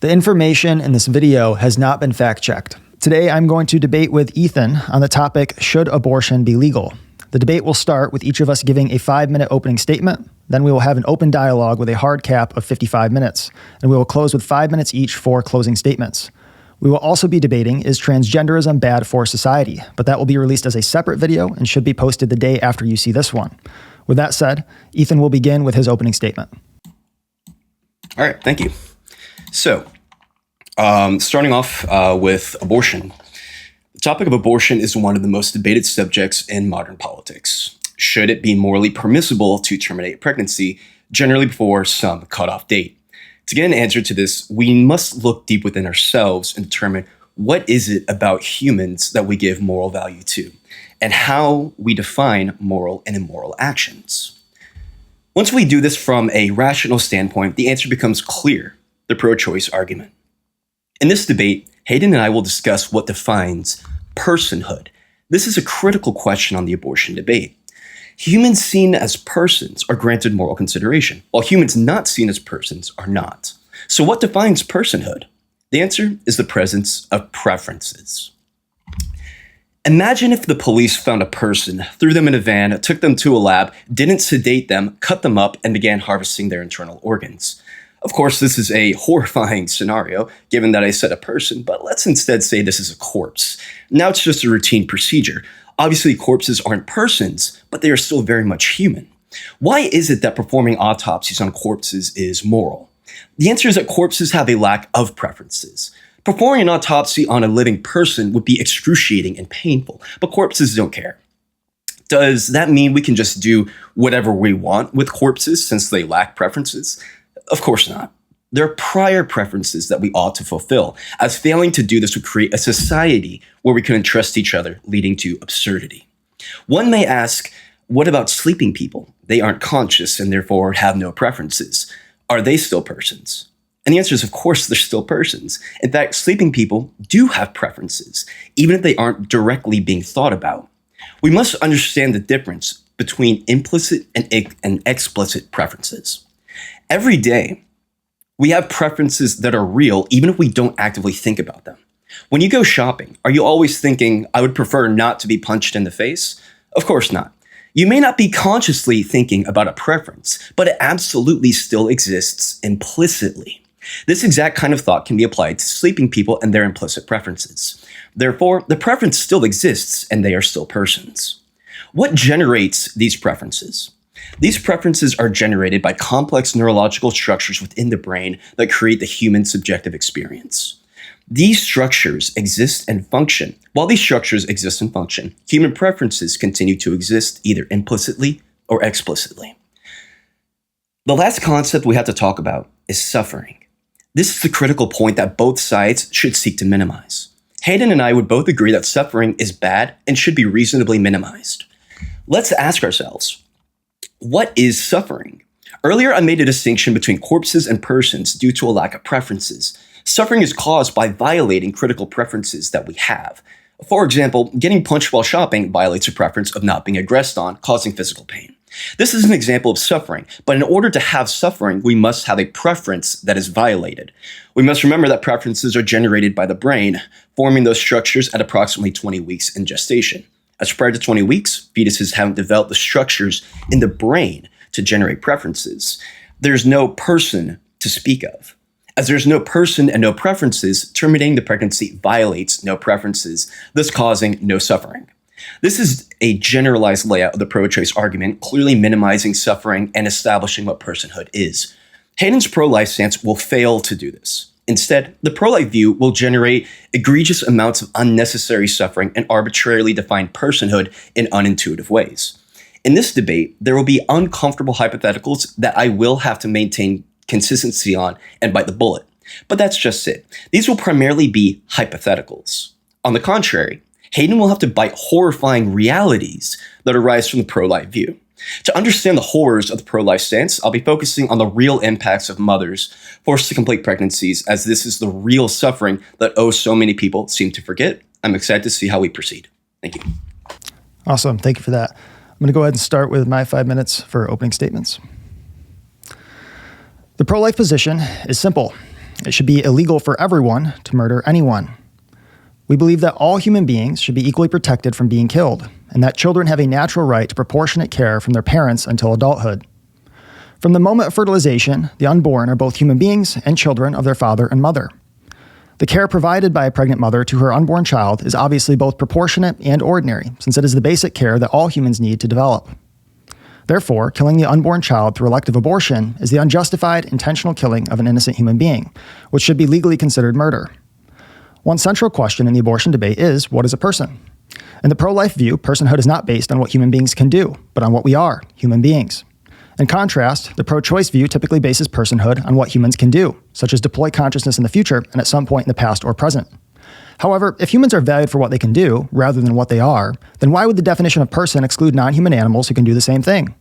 The information in this video has not been fact-checked. Today, I'm going to debate with Ethan on the topic, should abortion be legal? The debate will start with each of us giving a 5-minute opening statement. Then we will have an open dialogue with a hard cap of 55 minutes, and we will close with 5 minutes each for closing statements. We will also be debating, is transgenderism bad for society? But that will be released as a separate video and should be posted the day after you see this one. With that said, Ethan will begin with his opening statement. All right, thank you. So, starting off with abortion. The topic of abortion is one of the most debated subjects in modern politics. Should it be morally permissible to terminate pregnancy, generally before some cutoff date? To get an answer to this, we must look deep within ourselves and determine what is it about humans that we give moral value to, and how we define moral and immoral actions. Once we do this from a rational standpoint, the answer becomes clear: the pro-choice argument. In this debate, Hayden and I will discuss what defines personhood. This is a critical question on the abortion debate. Humans seen as persons are granted moral consideration, while humans not seen as persons are not. So what defines personhood? The answer is the presence of preferences. Imagine if the police found a person, threw them in a van, took them to a lab, didn't sedate them, cut them up, and began harvesting their internal organs. Of course, this is a horrifying scenario, given that I said a person, but let's instead say this is a corpse. Now it's just a routine procedure. Obviously, corpses aren't persons, but they are still very much human. Why is it that performing autopsies on corpses is moral? The answer is that corpses have a lack of preferences. Performing an autopsy on a living person would be excruciating and painful, but corpses don't care. Does that mean we can just do whatever we want with corpses since they lack preferences? Of course not. There are prior preferences that we ought to fulfill, as failing to do this would create a society where we couldn't trust each other, leading to absurdity. One may ask, what about sleeping people? They aren't conscious and therefore have no preferences. Are they still persons? And the answer is, of course, they're still persons. In fact, sleeping people do have preferences, even if they aren't directly being thought about. We must understand the difference between implicit and explicit preferences. Every day, we have preferences that are real, even if we don't actively think about them. When you go shopping, are you always thinking, I would prefer not to be punched in the face? Of course not. You may not be consciously thinking about a preference, but it absolutely still exists implicitly. This exact kind of thought can be applied to sleeping people and their implicit preferences. Therefore, the preference still exists and they are still persons. What generates these preferences? These preferences are generated by complex neurological structures within the brain that create the human subjective experience. These structures exist and function. While these structures exist and function, human preferences continue to exist either implicitly or explicitly. The last concept we have to talk about is suffering. This is the critical point that both sides should seek to minimize. Hayden and I would both agree that suffering is bad and should be reasonably minimized. Let's ask ourselves, what is suffering? Earlier, I made a distinction between corpses and persons due to a lack of preferences. Suffering is caused by violating critical preferences that we have. For example, getting punched while shopping violates a preference of not being aggressed on, causing physical pain. This is an example of suffering, but in order to have suffering, we must have a preference that is violated. We must remember that preferences are generated by the brain, forming those structures at approximately 20 weeks in gestation. As prior to 20 weeks, fetuses haven't developed the structures in the brain to generate preferences. There's no person to speak of. As there's no person and no preferences, terminating the pregnancy violates no preferences, thus causing no suffering. This is a generalized layout of the pro-choice argument, clearly minimizing suffering and establishing what personhood is. Hayden's pro-life stance will fail to do this. Instead, the pro-life view will generate egregious amounts of unnecessary suffering and arbitrarily define personhood in unintuitive ways. In this debate, there will be uncomfortable hypotheticals that I will have to maintain consistency on and bite the bullet. But that's just it. These will primarily be hypotheticals. On the contrary, Hayden will have to bite horrifying realities that arise from the pro-life view. To understand the horrors of the pro-life stance, I'll be focusing on the real impacts of mothers forced to complete pregnancies, as this is the real suffering that so many people seem to forget. I'm excited to see how we proceed. Thank you. Awesome. Thank you for that. I'm going to go ahead and start with my 5 minutes for opening statements. The pro-life position is simple. It should be illegal for everyone to murder anyone. We believe that all human beings should be equally protected from being killed, and that children have a natural right to proportionate care from their parents until adulthood. From the moment of fertilization, the unborn are both human beings and children of their father and mother. The care provided by a pregnant mother to her unborn child is obviously both proportionate and ordinary, since it is the basic care that all humans need to develop. Therefore, killing the unborn child through elective abortion is the unjustified, intentional killing of an innocent human being, which should be legally considered murder. One central question in the abortion debate is, what is a person? In the pro-life view, personhood is not based on what human beings can do, but on what we are, human beings. In contrast, the pro-choice view typically bases personhood on what humans can do, such as deploy consciousness in the future and at some point in the past or present. However, if humans are valued for what they can do, rather than what they are, then why would the definition of person exclude non-human animals who can do the same thing?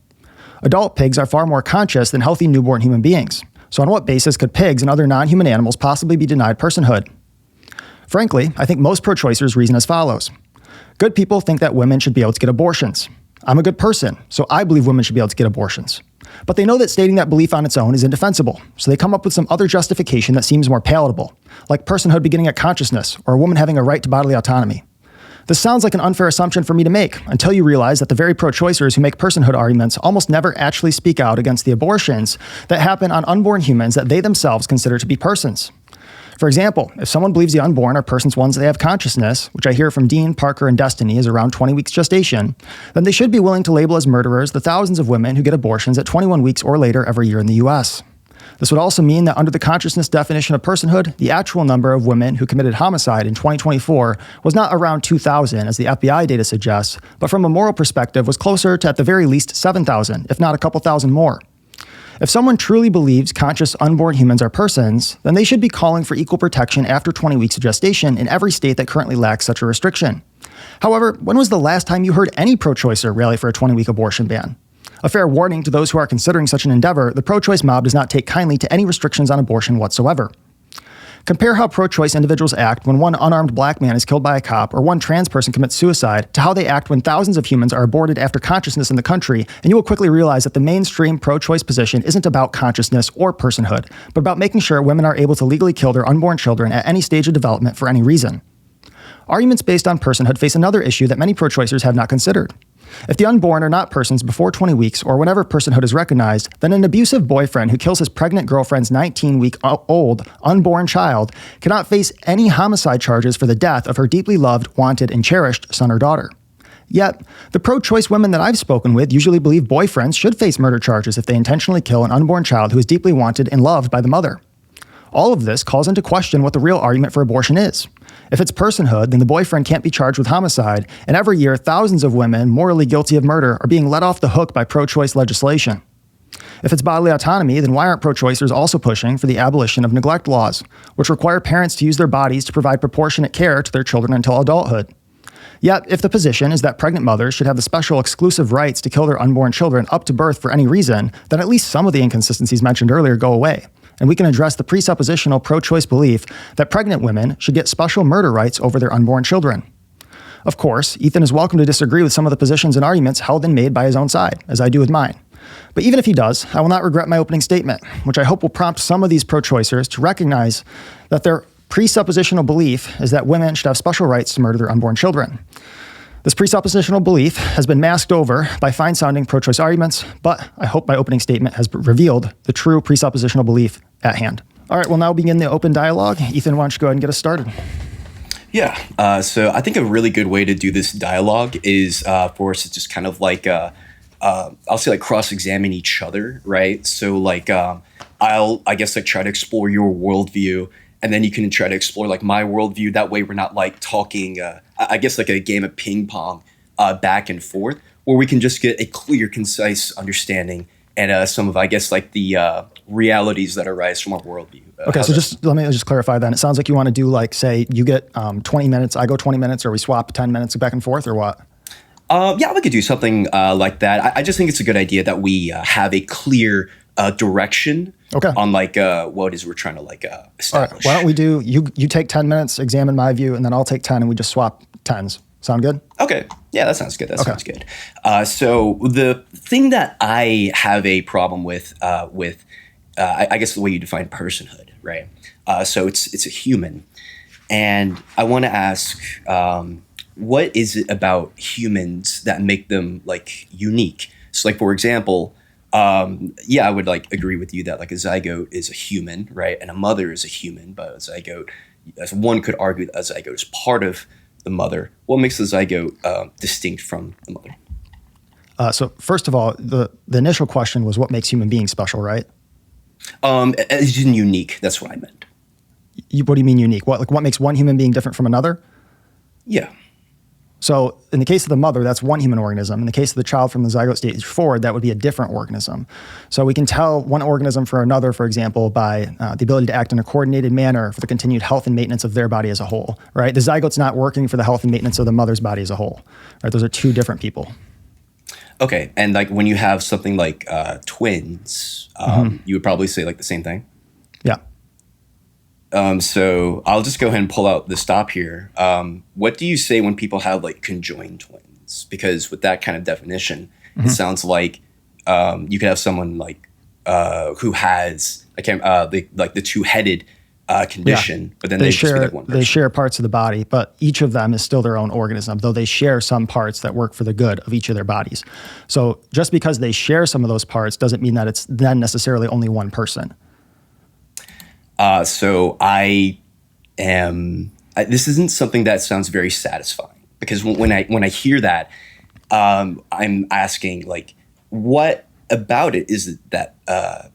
Adult pigs are far more conscious than healthy newborn human beings. So on what basis could pigs and other non-human animals possibly be denied personhood? Frankly, I think most pro-choicers reason as follows. Good people think that women should be able to get abortions. I'm a good person, so I believe women should be able to get abortions. But they know that stating that belief on its own is indefensible, so they come up with some other justification that seems more palatable, like personhood beginning at consciousness or a woman having a right to bodily autonomy. This sounds like an unfair assumption for me to make until you realize that the very pro-choicers who make personhood arguments almost never actually speak out against the abortions that happen on unborn humans that they themselves consider to be persons. For example, if someone believes the unborn are persons once they have consciousness, which I hear from Dean, Parker, and Destiny is around 20 weeks gestation, then they should be willing to label as murderers the thousands of women who get abortions at 21 weeks or later every year in the US. This would also mean that under the consciousness definition of personhood, the actual number of women who committed homicide in 2024 was not around 2,000, as the FBI data suggests, but from a moral perspective was closer to at the very least 7,000, if not a couple thousand more. If someone truly believes conscious unborn humans are persons, then they should be calling for equal protection after 20 weeks of gestation in every state that currently lacks such a restriction. However, when was the last time you heard any pro-choicer rally for a 20-week abortion ban? A fair warning to those who are considering such an endeavor, the pro-choice mob does not take kindly to any restrictions on abortion whatsoever. Compare how pro-choice individuals act when one unarmed black man is killed by a cop or one trans person commits suicide to how they act when thousands of humans are aborted after consciousness in the country, and you will quickly realize that the mainstream pro-choice position isn't about consciousness or personhood, but about making sure women are able to legally kill their unborn children at any stage of development for any reason. Arguments based on personhood face another issue that many pro-choicers have not considered. If the unborn are not persons before 20 weeks or whenever personhood is recognized, then an abusive boyfriend who kills his pregnant girlfriend's 19-week-old unborn child cannot face any homicide charges for the death of her deeply loved, wanted, and cherished son or daughter. Yet, the pro-choice women that I've spoken with usually believe boyfriends should face murder charges if they intentionally kill an unborn child who is deeply wanted and loved by the mother. All of this calls into question what the real argument for abortion is. If it's personhood, then the boyfriend can't be charged with homicide, and every year thousands of women morally guilty of murder are being let off the hook by pro-choice legislation. If it's bodily autonomy, then why aren't pro-choicers also pushing for the abolition of neglect laws, which require parents to use their bodies to provide proportionate care to their children until adulthood? Yet, if the position is that pregnant mothers should have the special exclusive rights to kill their unborn children up to birth for any reason, then at least some of the inconsistencies mentioned earlier go away, and we can address the presuppositional pro-choice belief that pregnant women should get special murder rights over their unborn children. Of course, Ethan is welcome to disagree with some of the positions and arguments held and made by his own side, as I do with mine. But even if he does, I will not regret my opening statement, which I hope will prompt some of these pro-choicers to recognize that their presuppositional belief is that women should have special rights to murder their unborn children. This presuppositional belief has been masked over by fine-sounding pro-choice arguments, but I hope my opening statement has revealed the true presuppositional belief at hand. All right, we'll now begin the open dialogue. Ethan, why don't you go ahead and get us started? Yeah, so I think a really good way to do this dialogue is for us to just kind of like, I'll say like cross-examine each other, right? So like, I guess like try to explore your worldview, and then you can try to explore like my worldview. That way we're not like talking, I guess like a game of ping pong back and forth, where we can just get a clear, concise understanding and some of, I guess, like the realities that arise from our worldview. Okay, so let me clarify that. It sounds like you want to do like, say, you get 20 minutes, I go 20 minutes, or we swap 10 minutes back and forth, or what? Yeah, we could do something like that. I just think it's a good idea that we have a clear direction on like what it is we're trying to like establish. All right, why don't we do, you take 10 minutes, examine my view, and then I'll take 10, and we just swap 10s. Sound good? Okay. Yeah, that sounds good. Sounds good. So the thing that I have a problem with, I guess the way you define personhood, right? So it's a human. And I want to ask, what is it about humans that make them like unique? So like, for example, yeah, I would like agree with you that like a zygote is a human, right? And a mother is a human, but a zygote, as one could argue, that a zygote is part of the mother. What makes the zygote distinct from the mother? So first of all, the initial question was what makes human beings special, right? As in unique, that's what I meant. What do you mean unique? What makes one human being different from another? Yeah. So in the case of the mother, that's one human organism. In the case of the child from the zygote stage forward, that would be a different organism. So we can tell one organism from another, for example, by the ability to act in a coordinated manner for the continued health and maintenance of their body as a whole, right? The zygote's not working for the health and maintenance of the mother's body as a whole, right? Those are two different people. Okay, and like when you have something like twins, you would probably say like the same thing? Yeah. So I'll just go ahead and pull out the stop here. What do you say when people have like conjoined twins? Because with that kind of definition, it sounds like you could have someone like who has the two-headed condition, but then they just be like one person. They share parts of the body, but each of them is still their own organism, though they share some parts that work for the good of each of their bodies. So just because they share some of those parts doesn't mean that it's then necessarily only one person. So this isn't something that sounds very satisfying, because when I hear that, I'm asking like, what about it is that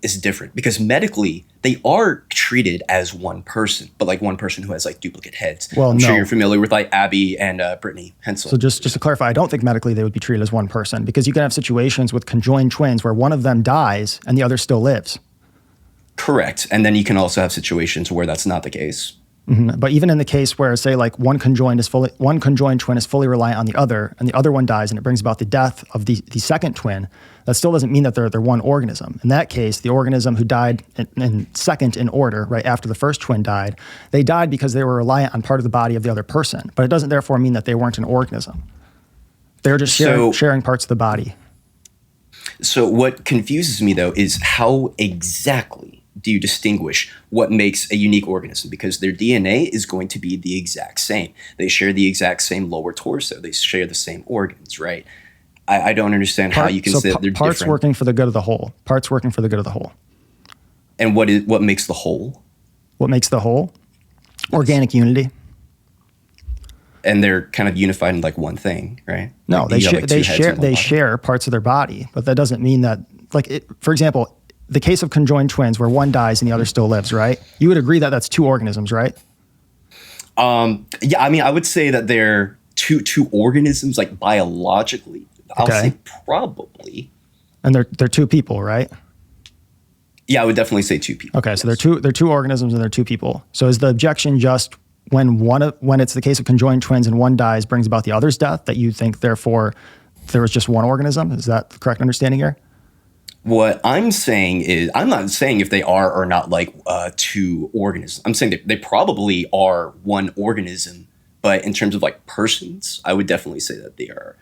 is different? Because medically they are treated as one person, but like one person who has like duplicate heads. Well, I'm sure you're familiar with like Abby and Brittany Hensel. So just to clarify, I don't think medically they would be treated as one person, because you can have situations with conjoined twins where one of them dies and the other still lives. Correct. And then you can also have situations where that's not the case. Mm-hmm. But even in the case where, say, like one conjoined twin is fully reliant on the other, and the other one dies, and it brings about the death of the second twin, that still doesn't mean that they're one organism. In that case, the organism who died in second in order, right after the first twin died, they died because they were reliant on part of the body of the other person. But it doesn't therefore mean that they weren't an organism. They're just sharing parts of the body. So what confuses me though is how exactly do you distinguish what makes a unique organism? Because their DNA is going to be the exact same. They share the exact same lower torso. They share the same organs, right? I don't understand how you can say that they're parts different. working for the good of the whole. Parts working for the good of the whole. And what makes the whole? What makes the whole? Organic unity. And they're kind of unified in like one thing, right? No, like they share parts of their body, but that doesn't mean that, for example, the case of conjoined twins where one dies and the other still lives, right? You would agree that that's two organisms, right? Yeah, I mean, I would say that they're two organisms, like biologically. I'll say probably. And they're two people, right? Yeah, I would definitely say two people. Okay, so they're two organisms and they're two people. So is the objection just when it's the case of conjoined twins and one dies brings about the other's death, that you think therefore there was just one organism? Is that the correct understanding here? What I'm saying is, I'm not saying if they are or not like two organisms. I'm saying they probably are one organism, but in terms of like persons, I would definitely say that they are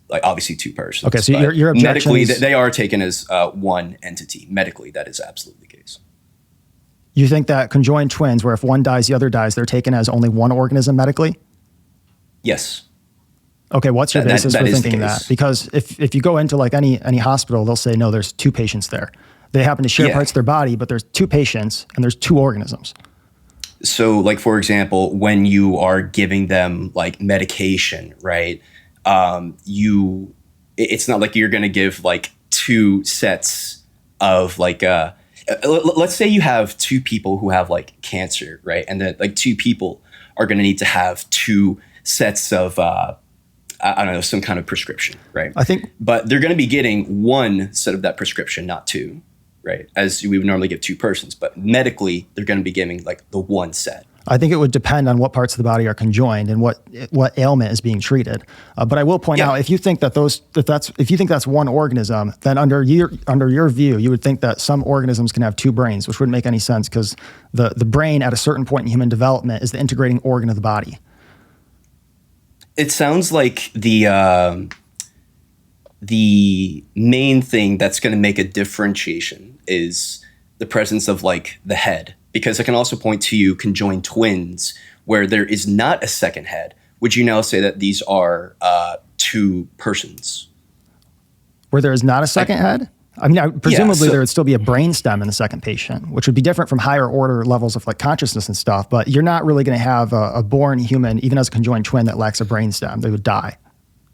like obviously two persons. Okay, so your objection medically they are taken as one entity. Medically, that is absolutely the case. You think that conjoined twins, where if one dies, the other dies, they're taken as only one organism medically? Yes. Okay, what's your basis for thinking that? Because if you go into like any hospital, they'll say, no, there's two patients there. They happen to share parts of their body, but there's two patients and there's two organisms. So like, for example, when you are giving them like medication, right? It's not like you're going to give like two sets of like, let's say you have two people who have like cancer, right? And then like two people are going to need to have two sets of, I don't know, some kind of prescription, right? But they're going to be getting one set of that prescription, not two, right? As we would normally give two persons, but medically they're going to be giving like the one set. I think it would depend on what parts of the body are conjoined and what ailment is being treated. But I will point out, if you think that's one organism, then under your view, you would think that some organisms can have two brains, which wouldn't make any sense because the brain at a certain point in human development is the integrating organ of the body. It sounds like the main thing that's going to make a differentiation is the presence of like the head, because I can also point to you conjoined twins where there is not a second head. Would you now say that these are two persons? Where there is not a second head? I mean, presumably there would still be a brainstem in the second patient, which would be different from higher order levels of like consciousness and stuff. But you're not really going to have a born human, even as a conjoined twin, that lacks a brainstem. They would die.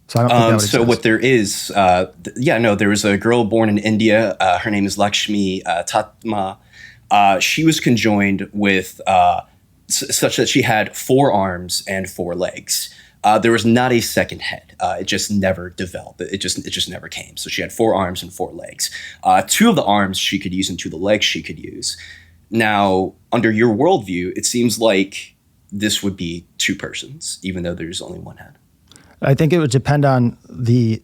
So I don't think that would exist. So what there is, there was a girl born in India. Her name is Lakshmi Tatma. She was conjoined with such that she had 4 arms and 4 legs. There was not a second head. It just never developed. It just never came. So she had 4 arms and 4 legs. 2 of the arms she could use and 2 of the legs she could use. Now, under your worldview, it seems like this would be 2 persons, even though there's only 1 head. I think it would depend on the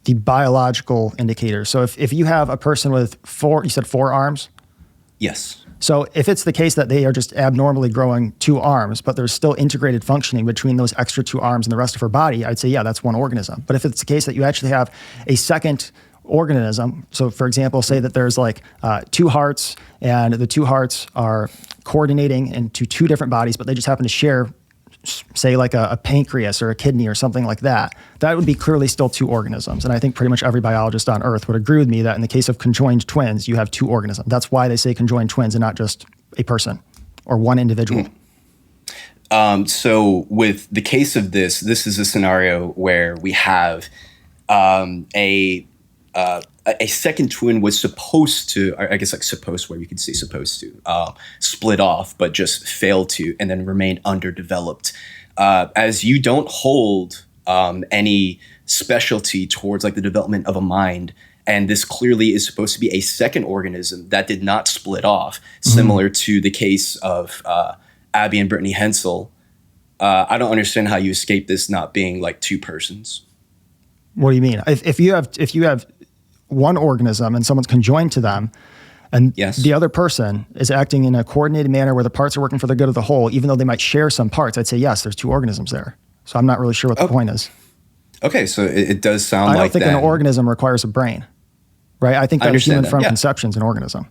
biological indicator. So if you have a person with 4, you said 4 arms? Yes. So if it's the case that they are just abnormally growing 2 arms, but there's still integrated functioning between those extra 2 arms and the rest of her body, I'd say, yeah, that's 1 organism. But if it's the case that you actually have a second organism, so for example, say that there's like 2 hearts and the 2 hearts are coordinating into 2 different bodies, but they just happen to share, say like a pancreas or a kidney or something like that, that would be clearly still 2 organisms. And I think pretty much every biologist on Earth would agree with me that in the case of conjoined twins, you have 2 organisms. That's why they say conjoined twins and not just a person or 1 individual. So with the case of this is a scenario where we have a second twin was supposed to, I guess like supposed, where you could say supposed to, split off, but just failed to, and then remain underdeveloped. As you don't hold any specialty towards like the development of a mind, and this clearly is supposed to be a second organism that did not split off, similar to the case of Abby and Brittany Hensel. I don't understand how you escape this not being like 2 persons. What do you mean? If you have 1 organism and someone's conjoined to them, and the other person is acting in a coordinated manner where the parts are working for the good of the whole, even though they might share some parts, I'd say, yes, there's 2 organisms there. So I'm not really sure what the point is. Okay, so it does sound like that. I don't think an organism requires a brain, right? I think that a human from conception is an organism.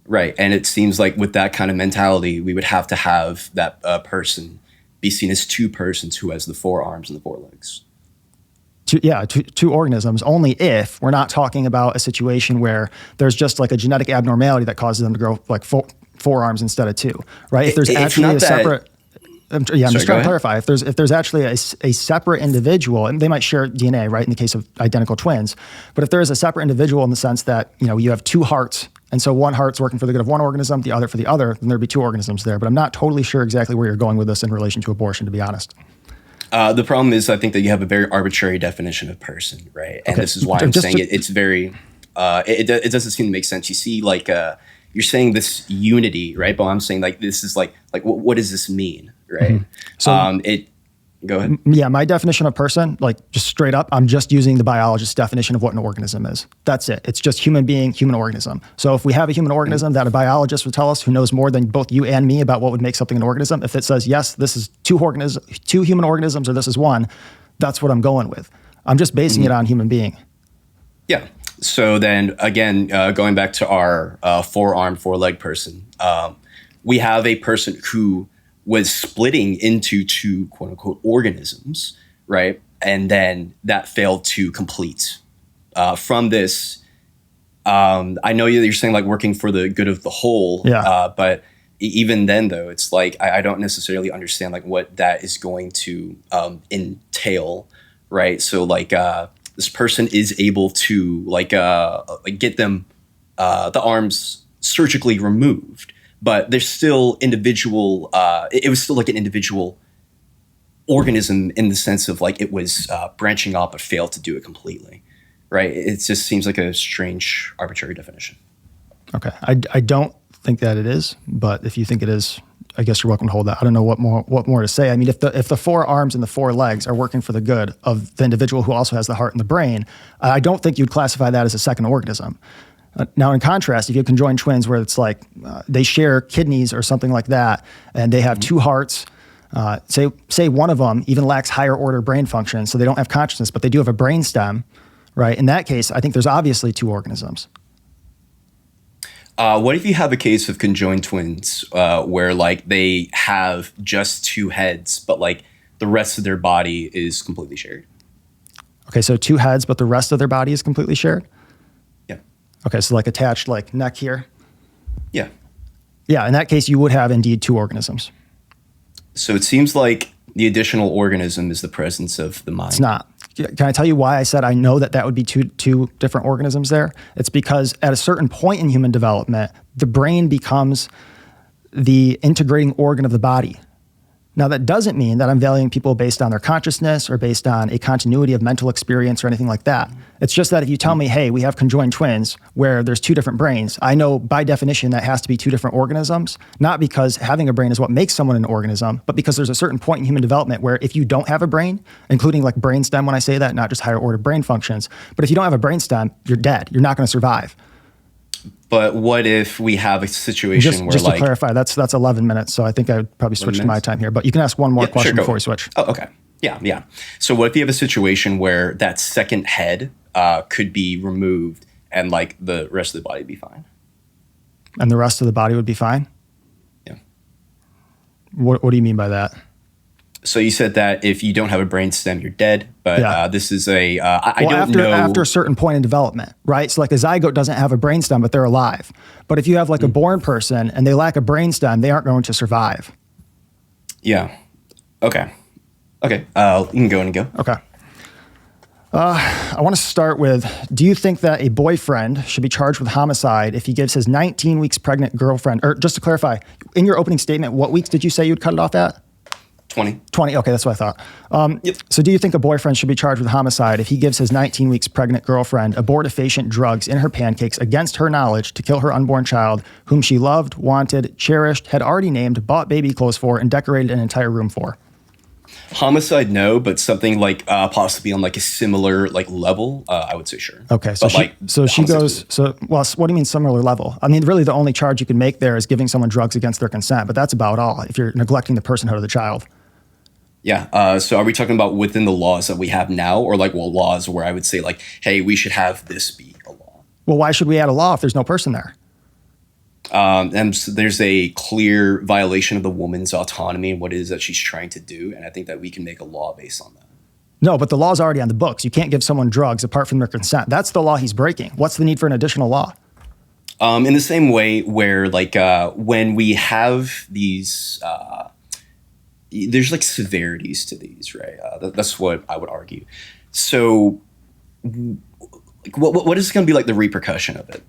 Right, and it seems like with that kind of mentality, we would have to have that person be seen as 2 persons who has the 4 arms and the 4 legs. 2 organisms, only if we're not talking about a situation where there's just like a genetic abnormality that causes them to grow like 4 arms instead of 2, right? If there's actually a separate, I'm just trying to clarify. If there's actually a separate individual, and they might share DNA, right? In the case of identical twins, but if there is a separate individual in the sense that you have 2 hearts, and so 1 heart's working for the good of 1 organism, the other for the other, then there'd be 2 organisms there. But I'm not totally sure exactly where you're going with this in relation to abortion, to be honest. The problem is, I think that you have a very arbitrary definition of person, right? And this is why I'm saying it's very, it doesn't seem to make sense. You see, like, you're saying this unity, right? But I'm saying, like, this is like what does this mean, right? So, go ahead. Yeah, my definition of person, like, just straight up, I'm just using the biologist's definition of what an organism is. That's it. It's just human being, human organism. So if we have a human organism that a biologist would tell us, who knows more than both you and me about what would make something an organism, if it says, yes, this is 2 human organisms, or this is 1, that's what I'm going with. I'm just basing it on human being. Yeah. So then again, going back to our 4-armed, 4-legged person, we have a person who was splitting into 2 quote unquote organisms, right? And then that failed to complete. From this, I know you're saying like working for the good of the whole, but even then though, it's like, I don't necessarily understand like what that is going to entail, right? So like this person is able to like get them the arms surgically removed, but there's still individual, it was still like an individual organism in the sense of like it was branching off but failed to do it completely, right? It just seems like a strange, arbitrary definition. Okay. I don't think that it is, but if you think it is, I guess you're welcome to hold that. I don't know what more to say. I mean, if the 4 arms and the 4 legs are working for the good of the individual who also has the heart and the brain, I don't think you'd classify that as a second organism. Now, in contrast, if you have conjoined twins where it's like they share kidneys or something like that, and they have 2 hearts, say one of them even lacks higher order brain function, so they don't have consciousness, but they do have a brain stem, right? In that case, I think there's obviously 2 organisms. What if you have a case of conjoined twins where like they have just two heads, but like the rest of their body is completely shared? Okay, so two heads, but the rest of their body is completely shared? Yeah. Okay, so like attached like neck here? Yeah. Yeah, in that case, you would have indeed two organisms. So it seems like the additional organism is the presence of the mind. It's not. Can I tell you why I said I know that would be two different organisms there? It's because at a certain point in human development, the brain becomes the integrating organ of the body. Now, that doesn't mean that I'm valuing people based on their consciousness or based on a continuity of mental experience or anything like that. It's just that if you tell me, hey, we have conjoined twins where there's two different brains, I know by definition that has to be two different organisms, not because having a brain is what makes someone an organism, but because there's a certain point in human development where if you don't have a brain, including like brainstem when I say that, not just higher order brain functions, but if you don't have a brainstem, you're dead. You're not going to survive. But what if we have a situation where just like... to clarify, that's 11 minutes, so I think I would probably switch to my time here, but you can ask one more question before we switch. Oh, okay. Yeah. So what if you have a situation where that second head could be removed and like the rest of the body would be fine? And the rest of the body would be fine? Yeah. What do you mean by that? So you said that if you don't have a brain stem, you're dead. But this is a I don't know. After a certain point in development, right? So like a zygote doesn't have a brain stem, but they're alive. But if you have like a born person and they lack a brain stem, they aren't going to survive. Yeah. Okay. You can go and go. Okay. I want to start with, do you think that a boyfriend should be charged with homicide if he gives his 19 weeks pregnant girlfriend, or just to clarify, in your opening statement, what weeks did you say you'd cut it off at? 20. Okay, that's what I thought. Yep. So do you think a boyfriend should be charged with homicide if he gives his 19 weeks pregnant girlfriend abortifacient drugs in her pancakes against her knowledge to kill her unborn child, whom she loved, wanted, cherished, had already named, bought baby clothes for, and decorated an entire room for? Homicide, no, but something like possibly on like a similar like level, I would say sure. Okay, so she goes. So what do you mean similar level? I mean, really, the only charge you can make there is giving someone drugs against their consent, but that's about all. If you're neglecting the personhood of the child. Yeah. So are we talking about within the laws that we have now, or like laws where I would say like, hey, we should have this be a law? Well, why should we add a law if there's no person there? And so there's a clear violation of the woman's autonomy and what it is that she's trying to do, and I think that we can make a law based on that. No, but the law's already on the books. You can't give someone drugs apart from their consent. That's the law he's breaking. What's the need for an additional law? In the same way where like when we have these, there's like severities to these, right? That's what I would argue. So like, what is going to be like the repercussion of it?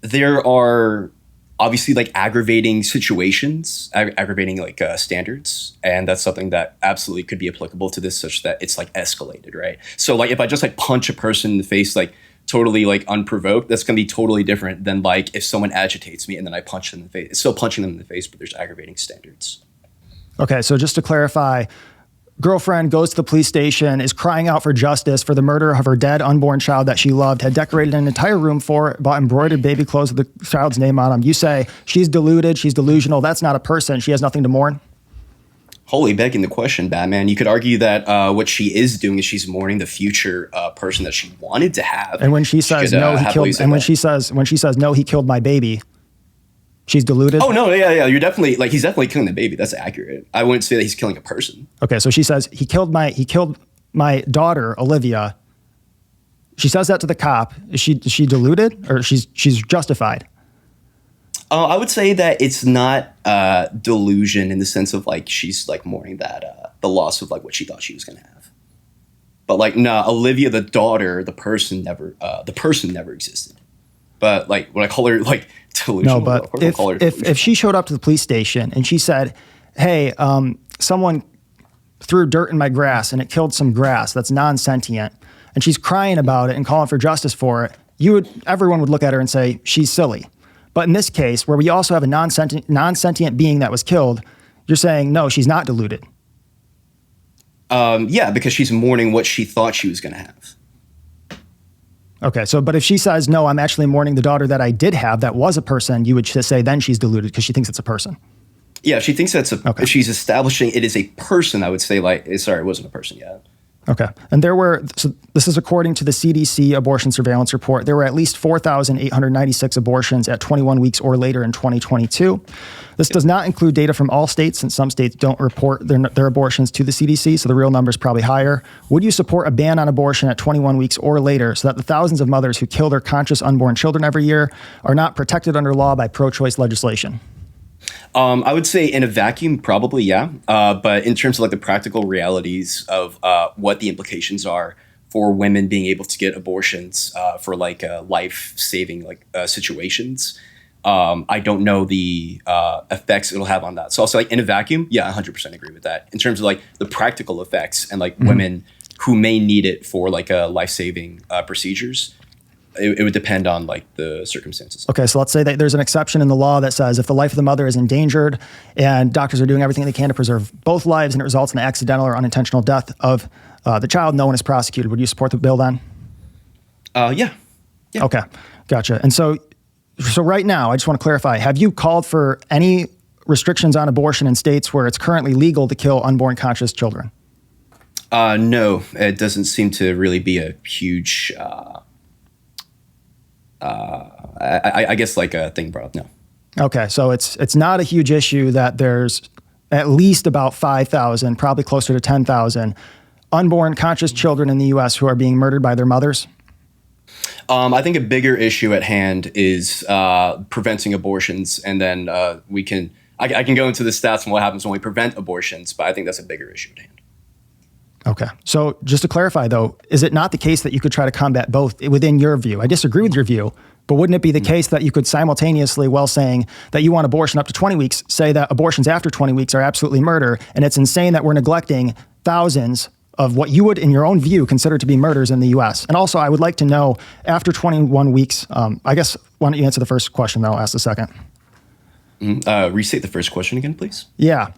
There are obviously like aggravating situations, aggravating like standards. And that's something that absolutely could be applicable to this such that it's like escalated, right? So like if I just like punch a person in the face, like totally like unprovoked, that's going to be totally different than like if someone agitates me and then I punch them in the face. It's still punching them in the face, but there's aggravating standards. Okay, so just to clarify, girlfriend goes to the police station, is crying out for justice for the murder of her dead unborn child that she loved, had decorated an entire room for, bought embroidered baby clothes with the child's name on them. You say she's deluded, she's delusional, that's not a person, she has nothing to mourn? Wholly begging the question, Batman. You could argue that what she is doing is she's mourning the future person that she wanted to have. And when she says no, he killed. And when she says no, he killed my baby. She's deluded. Oh no, yeah. You're definitely like he's definitely killing the baby. That's accurate. I wouldn't say that he's killing a person. Okay, so she says he killed my daughter Olivia. She says that to the cop. Is she deluded or she's justified? I would say that it's not delusion in the sense of like she's like mourning that the loss of like what she thought she was gonna have. But like nah, Olivia, the daughter, the person never existed. But like when I call her like delusional, no, but if she showed up to the police station and she said, "Hey, someone threw dirt in my grass and it killed some grass that's non-sentient," and she's crying about it and calling for justice for it, everyone would look at her and say she's silly. But in this case, where we also have a non-sentient being that was killed, you're saying no, she's not deluded. Yeah, because she's mourning what she thought she was going to have. Okay, but if she says, no, I'm actually mourning the daughter that I did have that was a person, you would just say then she's deluded because she thinks it's a person. Yeah, if she thinks if she's establishing it is a person, I would say like, sorry, it wasn't a person yet. Okay. And so this is according to the CDC abortion surveillance report, there were at least 4,896 abortions at 21 weeks or later in 2022. This does not include data from all states, since some states don't report their abortions to the CDC, so the real number is probably higher. Would you support a ban on abortion at 21 weeks or later so that the thousands of mothers who kill their conscious unborn children every year are not protected under law by pro-choice legislation? I would say in a vacuum, probably, yeah. But in terms of like the practical realities of what the implications are for women being able to get abortions for like life-saving like situations, I don't know the effects it'll have on that. So I'll say like in a vacuum, yeah, 100% agree with that. In terms of like the practical effects and like women who may need it for like life-saving procedures, it would depend on like the circumstances. Okay, so let's say that there's an exception in the law that says if the life of the mother is endangered and doctors are doing everything they can to preserve both lives and it results in the accidental or unintentional death of the child, no one is prosecuted. Would you support the bill then? Yeah. Okay, gotcha. And so right now, I just want to clarify, have you called for any restrictions on abortion in states where it's currently legal to kill unborn conscious children? No, it doesn't seem to really be a huge... I guess like a thing brought up. No. Okay, so it's not a huge issue that there's at least about 5,000, probably closer to 10,000 unborn conscious children in the U.S. who are being murdered by their mothers. I think a bigger issue at hand is preventing abortions, and then I can go into the stats and what happens when we prevent abortions, but I think that's a bigger issue at hand. Okay. So just to clarify, though, is it not the case that you could try to combat both within your view? I disagree with your view, but wouldn't it be the case that you could simultaneously, while saying that you want abortion up to 20 weeks, say that abortions after 20 weeks are absolutely murder, and it's insane that we're neglecting thousands of what you would, in your own view, consider to be murders in the U.S.? And also, I would like to know, after 21 weeks, I guess, why don't you answer the first question, then I'll ask the second. Restate the first question again, please. Yeah.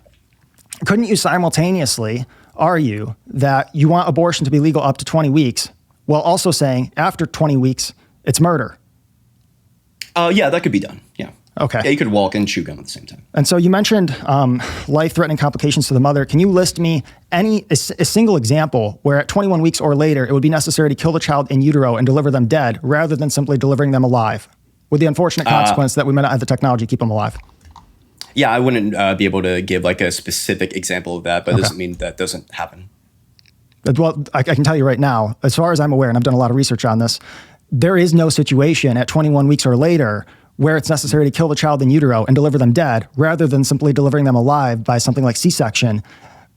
Couldn't you simultaneously argue that you want abortion to be legal up to 20 weeks while also saying after 20 weeks, it's murder? Yeah, that could be done. Yeah. Okay. Yeah, you could walk and chew gum at the same time. And so you mentioned life-threatening complications to the mother. Can you list me a single example where at 21 weeks or later, it would be necessary to kill the child in utero and deliver them dead rather than simply delivering them alive, with the unfortunate consequence that we may not have the technology to keep them alive? Yeah, I wouldn't be able to give like a specific example of that, but it doesn't mean that doesn't happen. Well, I can tell you right now, as far as I'm aware, and I've done a lot of research on this, there is no situation at 21 weeks or later where it's necessary to kill the child in utero and deliver them dead rather than simply delivering them alive by something like C-section.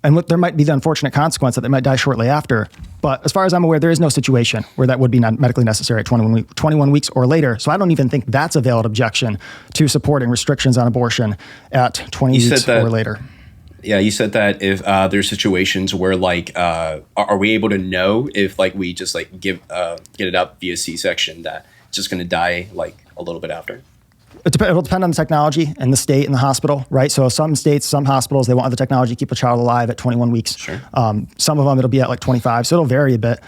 And there might be the unfortunate consequence that they might die shortly after. But as far as I'm aware, there is no situation where that would be not medically necessary at 21 weeks or later. So I don't even think that's a valid objection to supporting restrictions on abortion at 20 weeks or later. Yeah, you said that if there's situations where like, are we able to know if like we just like get it up via C-section that it's just going to die like a little bit after? It'll depend on the technology and the state and the hospital, right? So some states, some hospitals, they want the technology to keep a child alive at 21 weeks. Sure. Some of them, it'll be at like 25. So it'll vary a bit.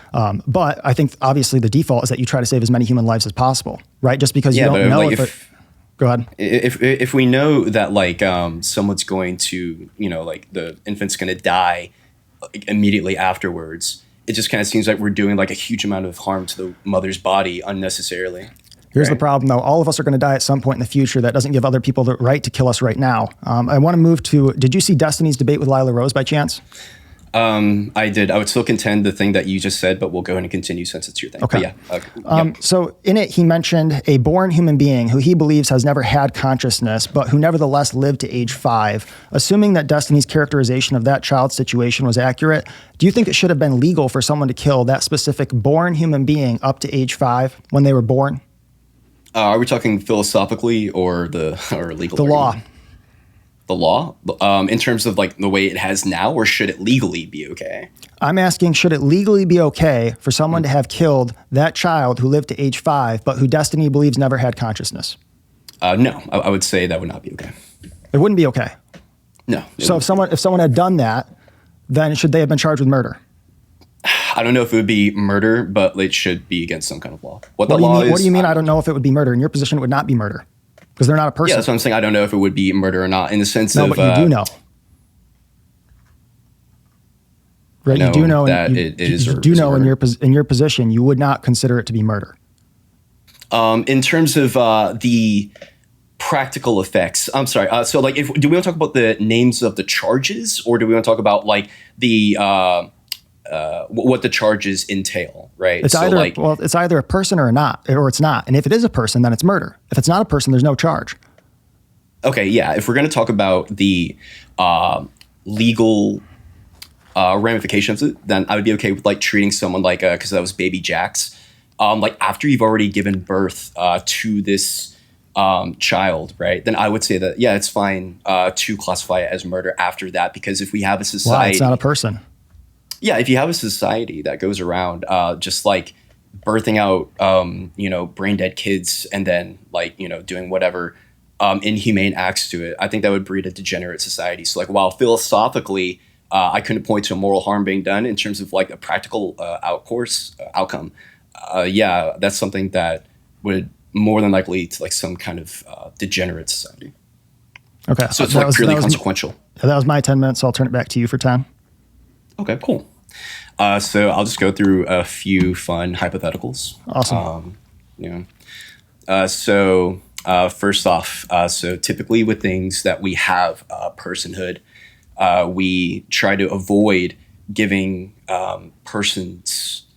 But I think obviously the default is that you try to save as many human lives as possible, right? Just because you don't know like go ahead. If we know that like someone's going to, like the infant's going to die immediately afterwards, it just kind of seems like we're doing like a huge amount of harm to the mother's body unnecessarily. Here's the problem, though. All of us are going to die at some point in the future. That doesn't give other people the right to kill us right now. I want to move to, did you see Destiny's debate with Lila Rose by chance? I did. I would still contend the thing that you just said, but we'll go ahead and continue since it's your thing. Okay. But yeah. So in it, he mentioned a born human being who he believes has never had consciousness, but who nevertheless lived to age 5. Assuming that Destiny's characterization of that child's situation was accurate, do you think it should have been legal for someone to kill that specific born human being up to age 5 when they were born? Are we talking philosophically or legal? The law. The law? In terms of like the way it has now, or should it legally be okay? I'm asking, should it legally be okay for someone to have killed that child who lived to age 5, but who Destiny believes never had consciousness? No, I would say that would not be okay. It wouldn't be okay? No. So if someone had done that, then should they have been charged with murder? I don't know if it would be murder, but it should be against some kind of law. What do you mean? I don't know if it would be murder. In your position, it would not be murder because they're not a person. Yeah, that's what I'm saying. I don't know if it would be murder or not in the sense No, of... but you do know. Right. know You do know that you, it is you or do isn't know murder. in your position, you would not consider it to be murder. In terms of the practical effects, I'm sorry. So, like, do we want to talk about the names of the charges, or do we want to talk about like the what the charges entail? Right. It's So, either like, it's either a person or not, or it's not. And if it is a person, then it's murder. If it's not a person, there's no charge. okay, yeah. If we're going to talk about the legal ramifications, then I would be okay with like treating someone like because that was baby Jack's. Like after you've already given birth to this child, right? Then I would say that yeah, it's fine to classify it as murder after that, because if we have a Why? society, It's not a person. yeah, if you have a society that goes around just like birthing out, brain dead kids and then like doing whatever inhumane acts to it, I think that would breed a degenerate society. So like while philosophically I couldn't point to a moral harm being done in terms of like a practical outcome. Yeah, that's something that would more than likely lead to like some kind of degenerate society. Okay. So it's like purely consequential. That was my 10 minutes. So I'll turn it back to you for 10. Okay, cool. So I'll just go through a few fun hypotheticals. Awesome. First off, so typically with things that we have personhood, we try to avoid giving persons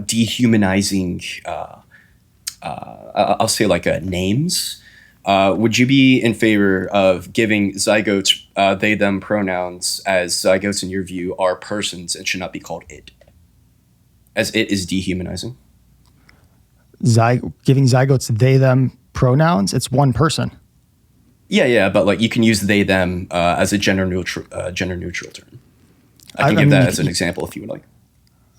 dehumanizing, I'll say like names. Would you be in favor of giving zygotes they, them pronouns, as zygotes in your view are persons and should not be called it, as it is dehumanizing? Giving zygotes they, them pronouns, it's one person. Yeah, but like you can use they, them as a gender neutral term. I can give that as an example if you would like.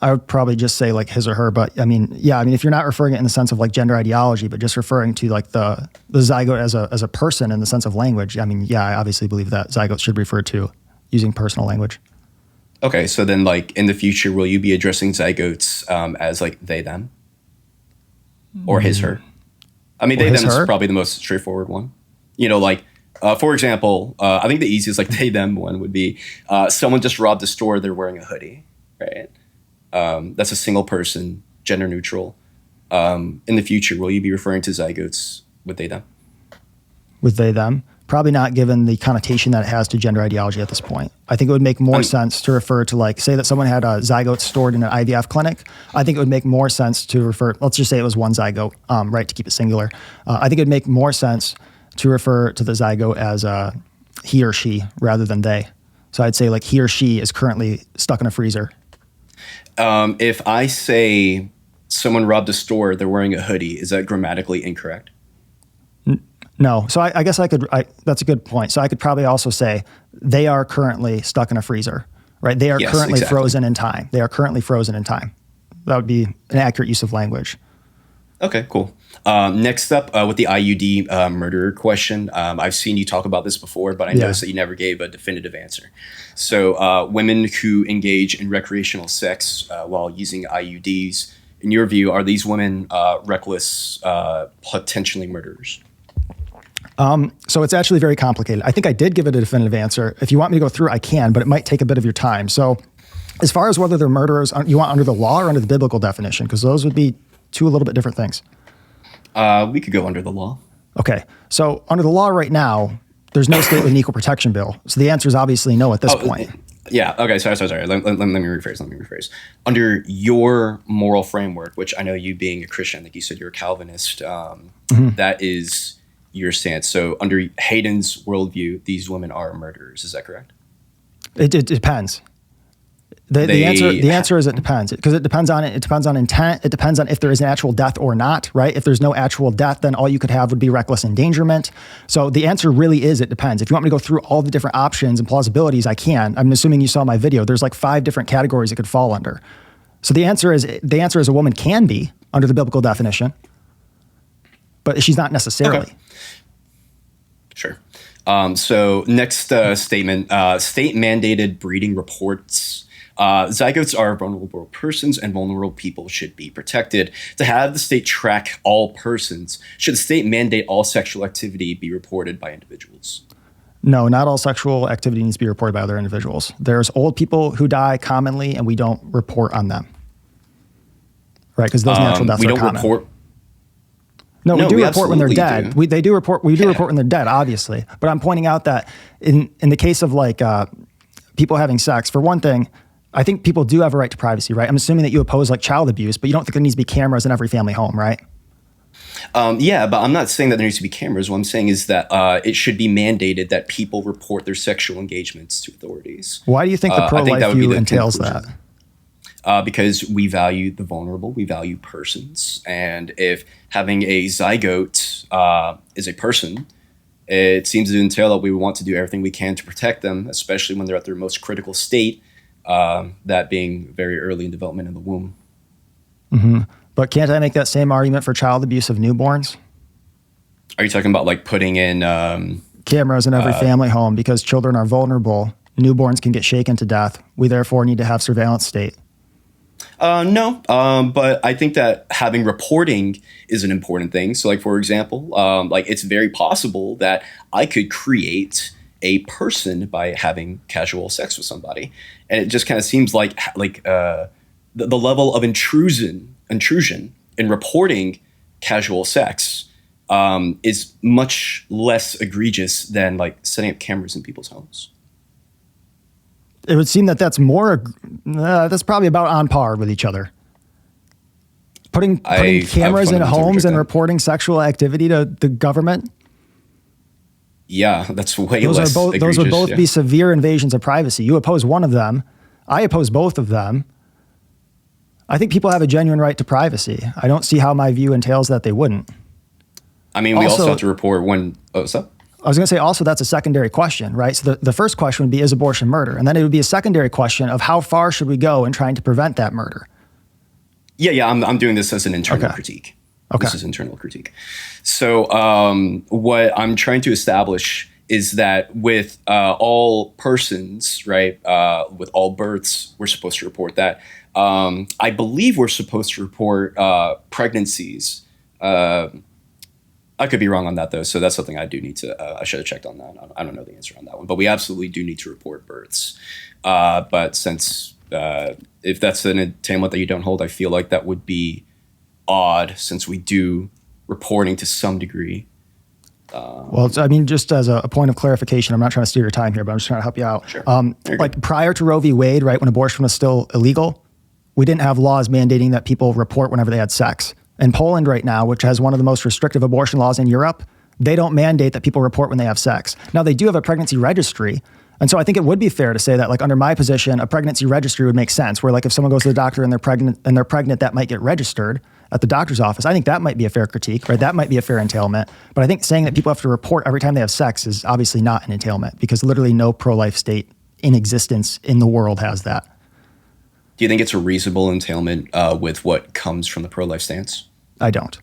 I would probably just say like his or her, but I mean, if you're not referring it in the sense of like gender ideology, but just referring to like the zygote as a person in the sense of language, I mean, yeah, I obviously believe that zygotes should be referred to using personal language. Okay, so then like in the future, will you be addressing zygotes as like they, them? Or his, her? I mean, they, them is probably the most straightforward one. For example, I think the easiest like they, them one would be someone just robbed a store, they're wearing a hoodie, right? That's a single person, gender neutral. In the future, will you be referring to zygotes with they, them? With they, them? Probably not, given the connotation that it has to gender ideology at this point. I think it would make more sense to refer to like, say that someone had a zygote stored in an IVF clinic. I think it would make more sense to refer, let's just say it was one zygote, right, to keep it singular. I think it would make more sense to refer to the zygote as he or she rather than they. So I'd say like he or she is currently stuck in a freezer. If I say someone robbed a store, they're wearing a hoodie, is that grammatically incorrect? No. So I guess that's a good point. So I could probably also say they are currently stuck in a freezer, right? They are currently frozen in time. They are currently frozen in time. That would be an accurate use of language. Okay, cool. Next up with the IUD murderer question. I've seen you talk about this before, but I noticed that you never gave a definitive answer. So women who engage in recreational sex while using IUDs, in your view, are these women reckless, potentially murderers? So it's actually very complicated. I think I did give it a definitive answer. If you want me to go through, I can, but it might take a bit of your time. So as far as whether they're murderers, you want under the law or under the biblical definition? Because those would be two a little bit different things. We could go under the law. Okay. So under the law right now, there's no state with an equal protection bill. So the answer is obviously no at this point. Yeah. Okay. Sorry. Let me rephrase. Under your moral framework, which I know you being a Christian, I think you said you're a Calvinist, that is your stance. So under Hayden's worldview, these women are murderers. Is that correct? It depends. The answer is it depends, because it depends on intent. It depends on if there is an actual death or not, right? If there's no actual death, then all you could have would be reckless endangerment. So the answer really is it depends. If you want me to go through all the different options and plausibilities, I can. I'm assuming you saw my video. There's like 5 different categories it could fall under. So the answer is a woman can be under the biblical definition, but she's not necessarily. Okay. Sure. So next statement, state mandated breeding reports. Zygotes are vulnerable persons and vulnerable people should be protected. To have the state track all persons, should the state mandate all sexual activity be reported by individuals? No, not all sexual activity needs to be reported by other individuals. There's old people who die commonly, and we don't report on them. Right, because those natural deaths we are don't common. report. No, we do we report when they're absolutely dead. do. We do report when they're dead, obviously. But I'm pointing out that in the case of like people having sex, for one thing, I think people do have a right to privacy, right? I'm assuming that you oppose like child abuse, but you don't think there needs to be cameras in every family home, right? Yeah, but I'm not saying that there needs to be cameras. What I'm saying is that it should be mandated that people report their sexual engagements to authorities. Why do you think the pro-life view entails that? Because we value the vulnerable, we value persons, and if having a zygote is a person, it seems to entail that we want to do everything we can to protect them, especially when they're at their most critical state, that being very early in development in the womb. Mm-hmm. But can't I make that same argument for child abuse of newborns? Are you talking about like putting in cameras in every family home because children are vulnerable? Newborns can get shaken to death. We therefore need to have surveillance state. No, but I think that having reporting is an important thing. So like, for example, like it's very possible that I could create a person by having casual sex with somebody. And it just kind of seems like the level of intrusion in reporting casual sex is much less egregious than like setting up cameras in people's homes. It would seem that that's probably about on par with each other. Putting cameras in homes and reporting sexual activity to the government. Yeah, that's way less egregious. Those would both be severe invasions of privacy. You oppose one of them. I oppose both of them. I think people have a genuine right to privacy. I don't see how my view entails that they wouldn't. I mean, we also have to report when... Oh, what's up? I was going to say also that's a secondary question, right? So the first question would be, is abortion murder? And then it would be a secondary question of how far should we go in trying to prevent that murder? Yeah, I'm doing this as an internal critique. Okay. This is internal critique. So what I'm trying to establish is that with all persons, right, with all births, we're supposed to report that. I believe we're supposed to report pregnancies. I could be wrong on that, though. So that's something I do need to, I should have checked on that. I don't know the answer on that one. But we absolutely do need to report births. But since if that's an entailment that you don't hold, I feel like that would be odd since we do reporting to some degree. Well, I mean, just as a point of clarification, I'm not trying to steal your time here, but I'm just trying to help you out. Sure. Like prior to Roe v. Wade, right, when abortion was still illegal, we didn't have laws mandating that people report whenever they had sex. In Poland right now, which has one of the most restrictive abortion laws in Europe, they don't mandate that people report when they have sex. Now, they do have a pregnancy registry. And so I think it would be fair to say that, like, under my position, a pregnancy registry would make sense, where like if someone goes to the doctor and they're pregnant, that might get registered at the doctor's office. I think that might be a fair critique, right? That might be a fair entailment. But I think saying that people have to report every time they have sex is obviously not an entailment, because literally no pro-life state in existence in the world has that. Do you think it's a reasonable entailment with what comes from the pro-life stance? I don't.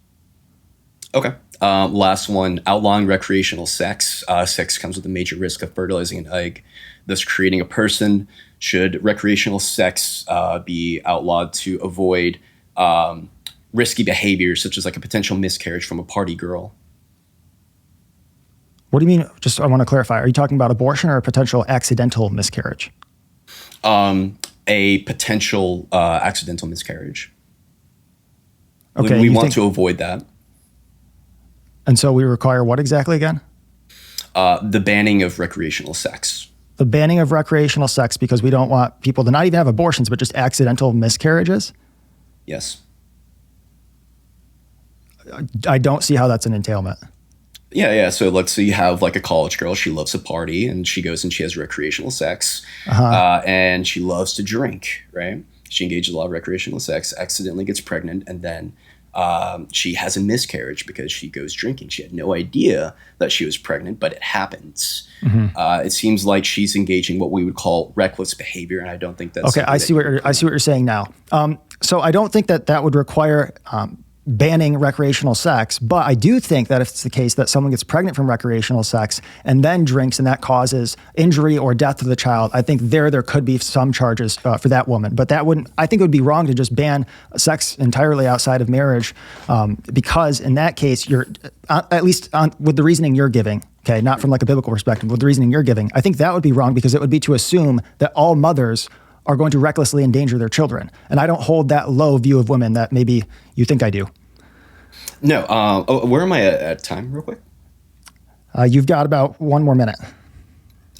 Okay. Last one, outlawing recreational sex. Sex comes with a major risk of fertilizing an egg, thus creating a person. Should recreational sex be outlawed to avoid risky behavior, such as like a potential miscarriage from a party girl? What do you mean? Just, I want to clarify. Are you talking about abortion or a potential accidental miscarriage? A potential accidental miscarriage. Okay, we want to avoid that. And so we require what exactly again? The banning of recreational sex. The banning of recreational sex because we don't want people to not even have abortions, but just accidental miscarriages? Yes. I don't see how that's an entailment. Yeah. So let's say you have like a college girl. She loves to party and she goes and she has recreational sex. And she loves to drink, right? She engages in a lot of recreational sex, accidentally gets pregnant, and then she has a miscarriage because she goes drinking. She had no idea that she was pregnant, but it happens. It seems like she's engaging what we would call reckless behavior, and I don't think that's okay. I see what you're saying now. So I don't think that would require banning recreational sex, but I do think that if it's the case that someone gets pregnant from recreational sex and then drinks and that causes injury or death to the child, I think there could be some charges for that woman. But I think it would be wrong to just ban sex entirely outside of marriage, because in that case, you're, at least with the reasoning you're giving, Okay, not from like a biblical perspective, with the reasoning you're giving. I think that would be wrong because it would be to assume that all mothers are going to recklessly endanger their children. And I don't hold that low view of women that maybe you think I do. No. Where am I at time real quick? You've got about 1 more minute.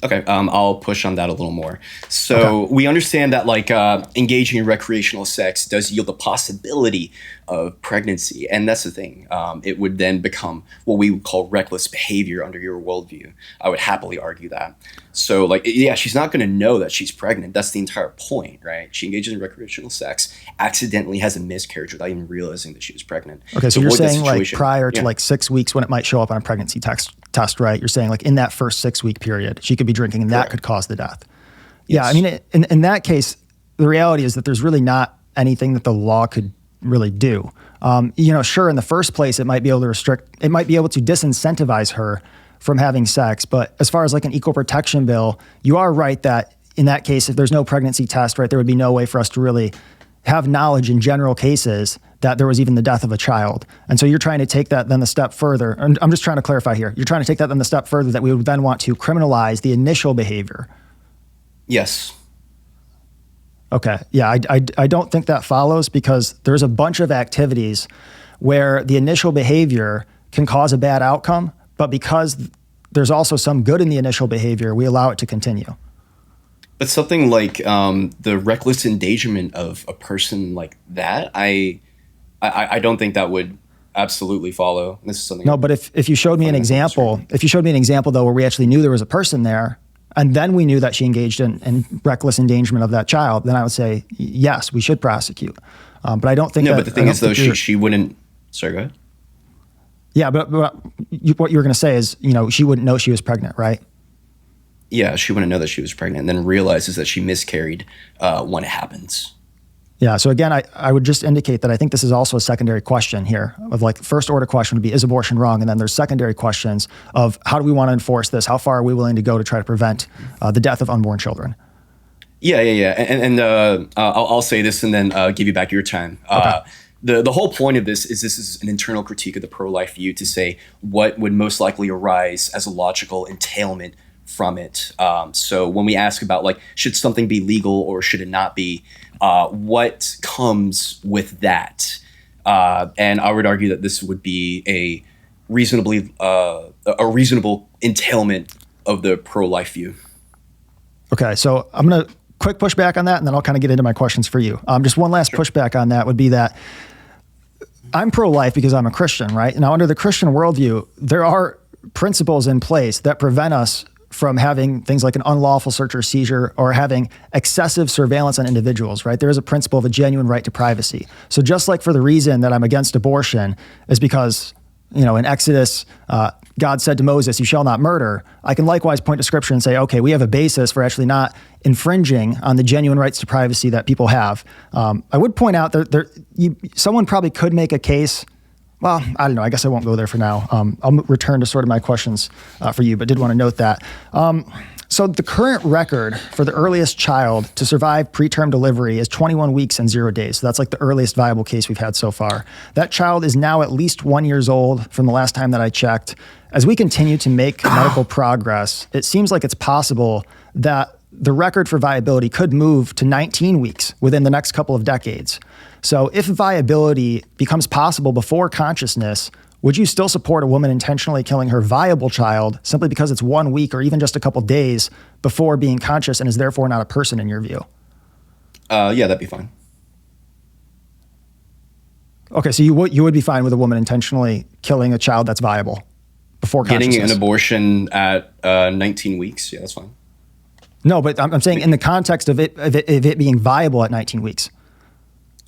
Okay, I'll push on that a little more. So we understand that like engaging in recreational sex does yield the possibility of pregnancy. And that's the thing. It would then become what we would call reckless behavior under your worldview. I would happily argue that. So like, yeah, she's not going to know that she's pregnant. That's the entire point, right? She engages in recreational sex, accidentally has a miscarriage without even realizing that she was pregnant. Okay, so you're saying like prior to like 6 weeks when it might show up on a pregnancy test, right? You're saying like in that first 6 week period, she could be drinking and that could cause the death. Yeah, I mean, in that case, the reality is that there's really not anything that the law could really do. Sure, in the first place, it might be able to disincentivize her from having sex. But as far as like an equal protection bill, you are right that in that case, if there's no pregnancy test, right, there would be no way for us to really have knowledge in general cases that there was even the death of a child. And so you're trying to take that then a step further. And I'm just trying to clarify here. You're trying to take that then a step further that we would then want to criminalize the initial behavior. Yes. Okay. Yeah, I don't think that follows because there's a bunch of activities where the initial behavior can cause a bad outcome, but because there's also some good in the initial behavior, we allow it to continue. But something like the reckless endangerment of a person like that, I don't think that would absolutely follow. This is something. No, but if you showed me an example, though, where we actually knew there was a person there, and then we knew that she engaged in reckless endangerment of that child, then I would say yes, we should prosecute. But I don't think. No, but the thing is, though, she wouldn't. Sorry, go ahead. Yeah, but what you were going to say is, she wouldn't know she was pregnant, right? Yeah, she wouldn't know that she was pregnant, and then realizes that she miscarried when it happens. Yeah. So again, I would just indicate that I think this is also a secondary question here of like first order question would be, is abortion wrong? And then there's secondary questions of how do we want to enforce this? How far are we willing to go to try to prevent the death of unborn children? Yeah. And I'll say this and then give you back your time. Okay. The whole point of this is an internal critique of the pro-life view to say what would most likely arise as a logical entailment from it. So when we ask about like, should something be legal or should it not be, what comes with that? And I would argue that this would be a reasonable entailment of the pro-life view. Okay, so I'm going to quick push back on that, and then I'll kind of get into my questions for you. Just one last pushback on that would be that I'm pro-life because I'm a Christian, right? Now, under the Christian worldview, there are principles in place that prevent us from having things like an unlawful search or seizure or having excessive surveillance on individuals, right? There is a principle of a genuine right to privacy. So just like for the reason that I'm against abortion is because, in Exodus, God said to Moses, you shall not murder. I can likewise point to scripture and say, okay, we have a basis for actually not infringing on the genuine rights to privacy that people have. I would point out someone probably could make a case. Well, I don't know. I guess I won't go there for now. I'll return to sort of my questions for you, but did want to note that. So the current record for the earliest child to survive preterm delivery is 21 weeks and 0 days. So that's like the earliest viable case we've had so far. That child is now at least 1 year old from the last time that I checked. As we continue to make medical progress, it seems like it's possible that the record for viability could move to 19 weeks within the next couple of decades. So if viability becomes possible before consciousness, would you still support a woman intentionally killing her viable child simply because it's 1 week or even just a couple days before being conscious and is therefore not a person in your view? Yeah, that'd be fine. Okay, so you would be fine with a woman intentionally killing a child that's viable before consciousness? Getting an abortion at 19 weeks, yeah, that's fine. No, but I'm saying in the context of it being viable at 19 weeks.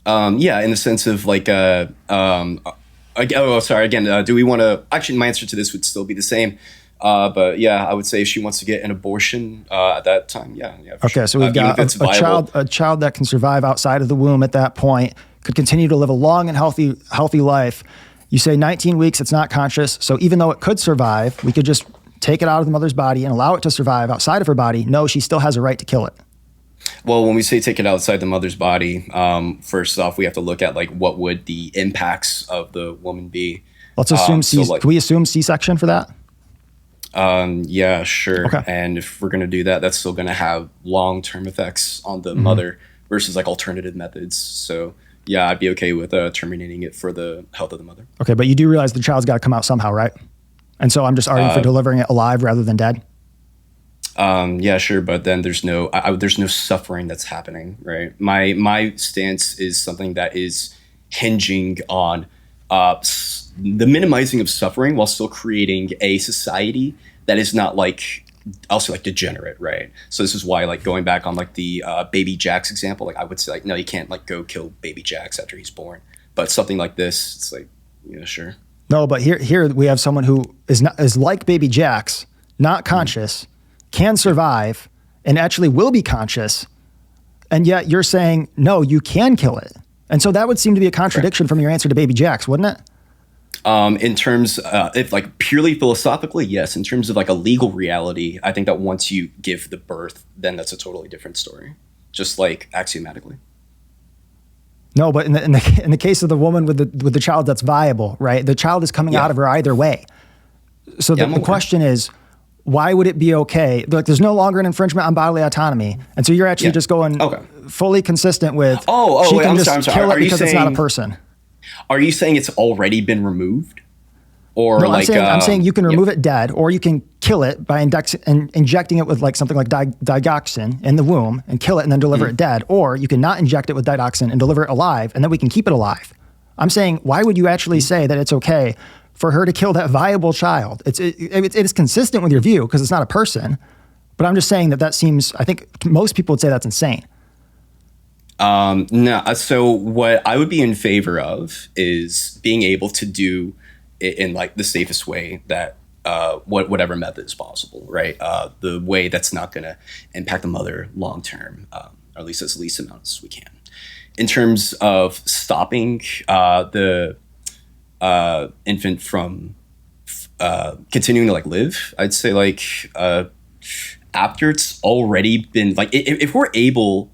Yeah, in the sense of like, sorry, again, do we want to, actually my answer to this would still be the same. But yeah, I would say if she wants to get an abortion at that time, yeah. Okay, sure. So we've got a child that can survive outside of the womb at that point, could continue to live a long and healthy life. You say 19 weeks, it's not conscious. So even though it could survive, we could just take it out of the mother's body and allow it to survive outside of her body. No, she still has a right to kill it. Well, when we say take it outside the mother's body, first off, we have to look at like what would the impacts of the woman be. Let's assume can we assume C-section for that? Yeah, sure. Okay. And if we're going to do that, that's still going to have long-term effects on the mother versus like alternative methods. So yeah, I'd be okay with terminating it for the health of the mother. Okay, but you do realize the child's got to come out somehow, right? And so I'm just arguing for delivering it alive rather than dead. Yeah, sure, but then there's no there's no suffering that's happening, right? My stance is something that is hinging on the minimizing of suffering while still creating a society that is not like also like degenerate, right? So this is why like going back on like the baby Jack's example, like I would say like no, you can't like go kill baby Jack's after he's born, but something like this, it's like sure. No, but here we have someone who is like baby Jack's, not conscious, can survive, and actually will be conscious, and yet you're saying no, you can kill it, and so that would seem to be a contradiction from your answer to baby Jack's, wouldn't it? In terms, if like purely philosophically, yes. In terms of like a legal reality, I think that once you give the birth, then that's a totally different story. Just like axiomatically. No, but in the case of the woman with the child that's viable, right? The child is coming out of her either way. So the question is, why would it be okay? Like, there's no longer an infringement on bodily autonomy, and so you're actually just going fully consistent with. She can just kill it because it's not a person. Are you saying it's already been removed? Or no, like I'm saying you can remove it dead, or you can kill it by injecting it with like something like digoxin in the womb and kill it and then deliver it dead, or you can not inject it with digoxin and deliver it alive, and then we can keep it alive. I'm saying, why would you actually say that it's okay for her to kill that viable child? It is consistent with your view because it's not a person, but I'm just saying that seems, I think most people would say that's insane. No, so what I would be in favor of is being able to do it in like the safest way that whatever method is possible, right? The way that's not going to impact the mother long term, or at least as least amount as we can. In terms of stopping the infant from continuing to like live, I'd say like after it's already been like if we're able.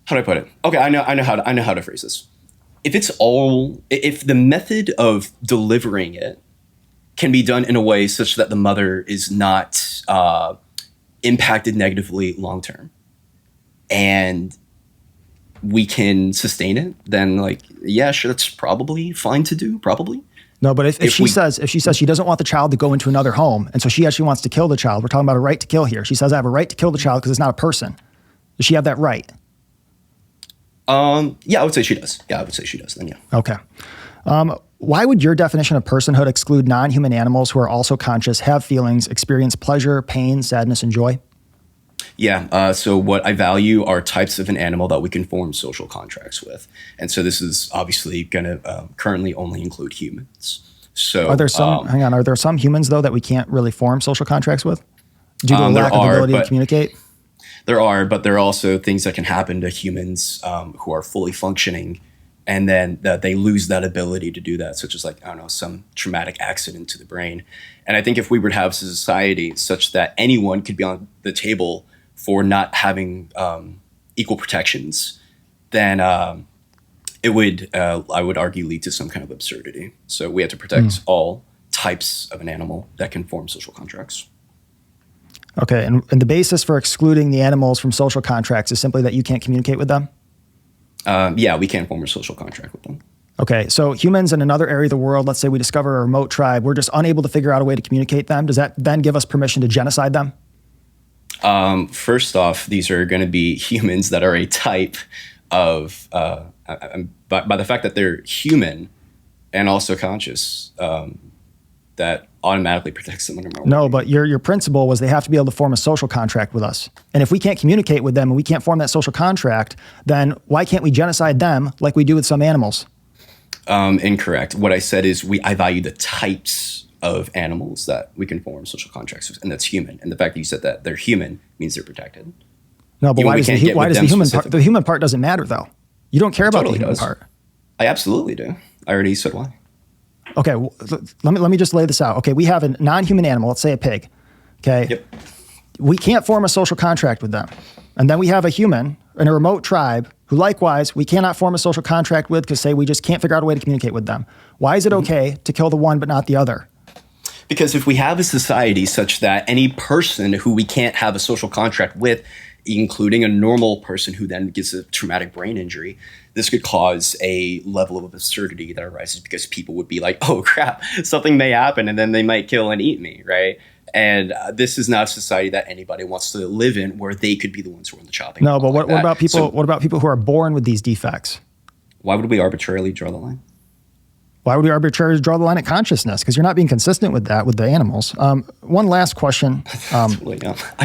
How do I put it? Okay, I know how to phrase this. If the method of delivering it can be done in a way such that the mother is not impacted negatively long term, and we can sustain it, then like yeah, sure, that's probably fine to do. Probably. No, but if she says she doesn't want the child to go into another home, and so she actually wants to kill the child, we're talking about a right to kill here. She says I have a right to kill the child because it's not a person. Does she have that right? Yeah, I would say she does. Yeah, I would say she does then, yeah. Okay. Why would your definition of personhood exclude non-human animals who are also conscious, have feelings, experience pleasure, pain, sadness, and joy? Yeah, so what I value are types of an animal that we can form social contracts with. And so this is obviously going to currently only include humans. So are there some humans, though, that we can't really form social contracts with due to a lack of ability to communicate? There are, but there are also things that can happen to humans who are fully functioning, and then they lose that ability to do that, such as like, I don't know, some traumatic accident to the brain. And I think if we were to have a society such that anyone could be on the table for not having equal protections, then it would, I would argue, lead to some kind of absurdity. So we have to protect all types of an animal that can form social contracts. Okay, and the basis for excluding the animals from social contracts is simply that you can't communicate with them? Yeah, we can't form a social contract with them. Okay, so humans in another area of the world, let's say we discover a remote tribe, we're just unable to figure out a way to communicate them. Does that then give us permission to genocide them? First off, these are going to be humans that are a type of, by the fact that they're human and also conscious, that automatically protects them under normal. No, but your principle was they have to be able to form a social contract with us. And if we can't communicate with them and we can't form that social contract, then why can't we genocide them like we do with some animals? Incorrect. What I said is I value the types of animals that we can form social contracts with, and that's human. And the fact that you said that they're human means they're protected. No, but why does the human part? The human part doesn't matter, though. You don't care about the human part. I absolutely do. I already said why. Okay, let me just lay this out. Okay, we have a non-human animal, let's say a pig. Okay, yep. We can't form a social contract with them. And then we have a human in a remote tribe who likewise we cannot form a social contract with because say we just can't figure out a way to communicate with them. Why is it okay to kill the one but not the other? Because if we have a society such that any person who we can't have a social contract with, including a normal person who then gets a traumatic brain injury, this could cause a level of absurdity that arises because people would be like, oh crap, something may happen and then they might kill and eat me, right? And this is not a society that anybody wants to live in, where they could be the ones who are on the chopping No, block. but what about people? What about people who are born with these defects? Why would we arbitrarily draw the line? Why would we arbitrarily draw the line at consciousness? Because you're not being consistent with that with the animals. One last question. I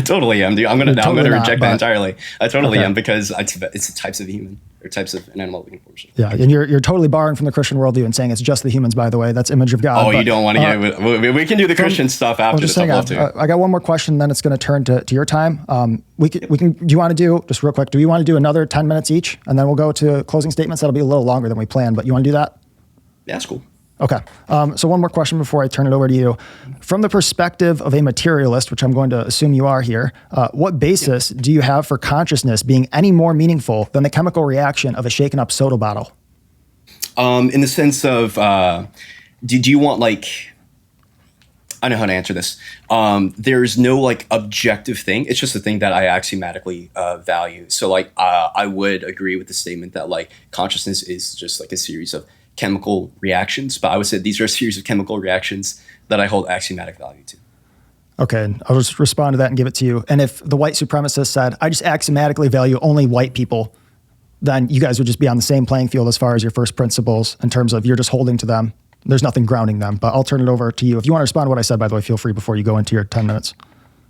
totally am. Dude. I'm gonna reject that entirely. I totally am, because it's the types of human or types of an animal living force. Yeah, and you're totally borrowing from the Christian worldview and saying it's just the humans. By the way, that's image of God. Oh, you don't want to get? We can do the Christian stuff after this. I got one more question. Then it's going to turn to your time. We can. Do you want to do just real quick? Do we want to do another 10 minutes each, and then we'll go to closing statements? That'll be a little longer than we planned. But you want to do that? Yeah, that's cool. Okay. So one more question before I turn it over to you. From the perspective of a materialist, which I'm going to assume you are here, what basis do you have for consciousness being any more meaningful than the chemical reaction of a shaken up soda bottle? In the sense of, do you want I know how to answer this. There's no objective thing. It's just a thing that I axiomatically value. So I would agree with the statement that consciousness is just a series of chemical reactions, but I would say these are a series of chemical reactions that I hold axiomatic value to. Okay, I'll just respond to that and give it to you. And if the white supremacist said, I just axiomatically value only white people, then you guys would just be on the same playing field as far as your first principles in terms of you're just holding to them. There's nothing grounding them, but I'll turn it over to you. If you want to respond to what I said, by the way, feel free before you go into your 10 minutes.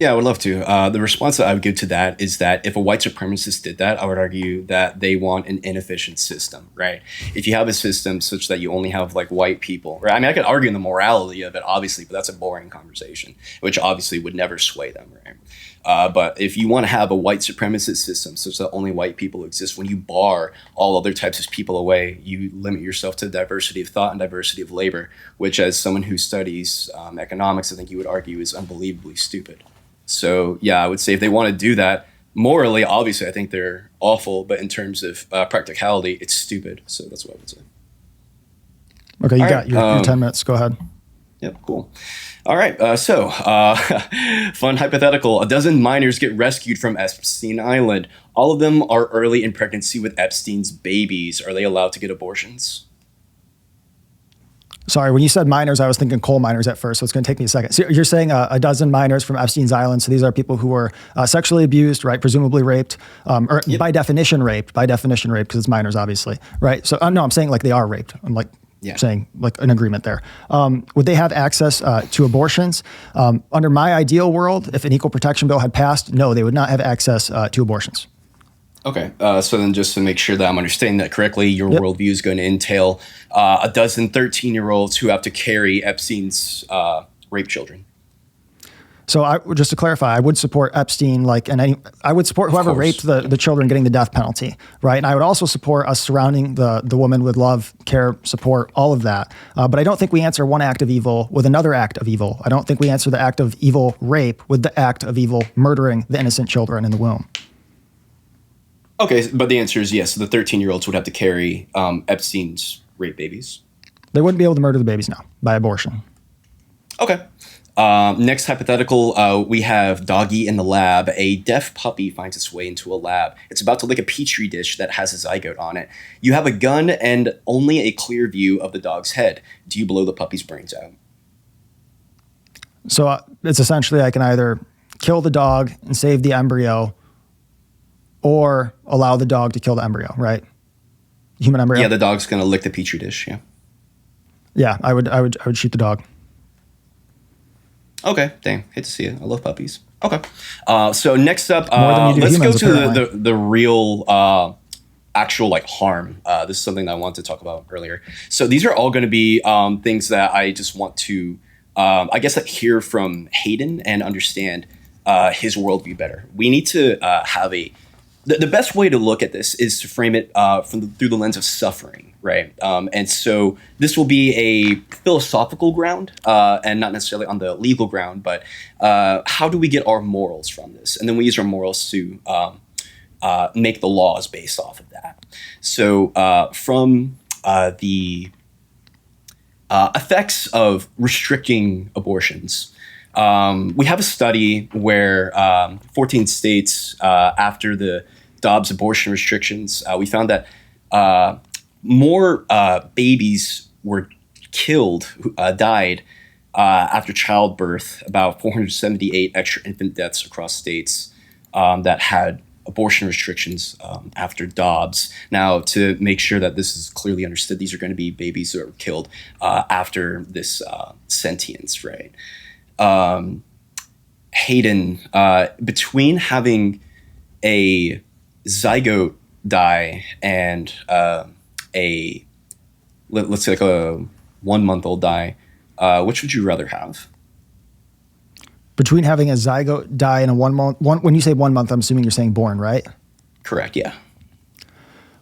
Yeah, I would love to. The response that I would give to that is that if a white supremacist did that, I would argue that they want an inefficient system, right? If you have a system such that you only have white people, right? I mean, I could argue in the morality of it, obviously, but that's a boring conversation, which obviously would never sway them, right? But if you want to have a white supremacist system such that only white people exist, when you bar all other types of people away, you limit yourself to diversity of thought and diversity of labor, which as someone who studies economics, I think you would argue is unbelievably stupid. So yeah, I would say if they want to do that, morally, obviously, I think they're awful, but in terms of practicality, it's stupid. So that's what I would say. Okay, you got your 10 minutes. Go ahead. Yep, cool. All right, fun hypothetical. A dozen minors get rescued from Epstein Island. All of them are early in pregnancy with Epstein's babies. Are they allowed to get abortions? Sorry, when you said minors, I was thinking coal miners at first, so it's going to take me a second. So you're saying a dozen minors from Epstein's Island. So these are people who were sexually abused, right? Presumably raped, yep. by definition raped, because it's minors, obviously, right? So no, I'm saying they are raped. I'm saying an agreement there. Would they have access to abortions? Under my ideal world, if an equal protection bill had passed, no, they would not have access to abortions. Okay, so then just to make sure that I'm understanding that correctly, your worldview is going to entail a dozen 13-year-olds who have to carry Epstein's rape children. So just to clarify, I would support Epstein, I would support whoever raped the children getting the death penalty, right? And I would also support us surrounding the woman with love, care, support, all of that. But I don't think we answer one act of evil with another act of evil. I don't think we answer the act of evil rape with the act of evil murdering the innocent children in the womb. Okay, but the answer is yes. So the 13-year-olds would have to carry Epstein's rape babies. They wouldn't be able to murder the babies now by abortion. Okay. Next hypothetical, we have doggy in the lab. A deaf puppy finds its way into a lab. It's about to lick a petri dish that has a zygote on it. You have a gun and only a clear view of the dog's head. Do you blow the puppy's brains out? So it's essentially I can either kill the dog and save the embryo, or allow the dog to kill the embryo, right? Human embryo. Yeah, the dog's gonna lick the petri dish. Yeah. Yeah, I would shoot the dog. Okay, dang, hate to see it. I love puppies. Okay, so next up, let's go to the real actual harm. This is something that I wanted to talk about earlier. So these are all going to be things that I just want to, I guess, hear from Hayden and understand his worldview better. We need to have the best way to look at this is to frame it through the lens of suffering, right? And so this will be a philosophical ground and not necessarily on the legal ground, but how do we get our morals from this? And then we use our morals to make the laws based off of that. So from the effects of restricting abortions. We have a study where 14 states, after the Dobbs abortion restrictions, we found that more babies were killed, died after childbirth, about 478 extra infant deaths across states that had abortion restrictions after Dobbs. Now, to make sure that this is clearly understood, these are going to be babies that were killed after this sentience, right? Hayden, between having a zygote die and let's say like a 1 month old die, which would you rather have? Between having a zygote die and a 1 month, when you say 1 month, I'm assuming you're saying born, right? Correct, yeah.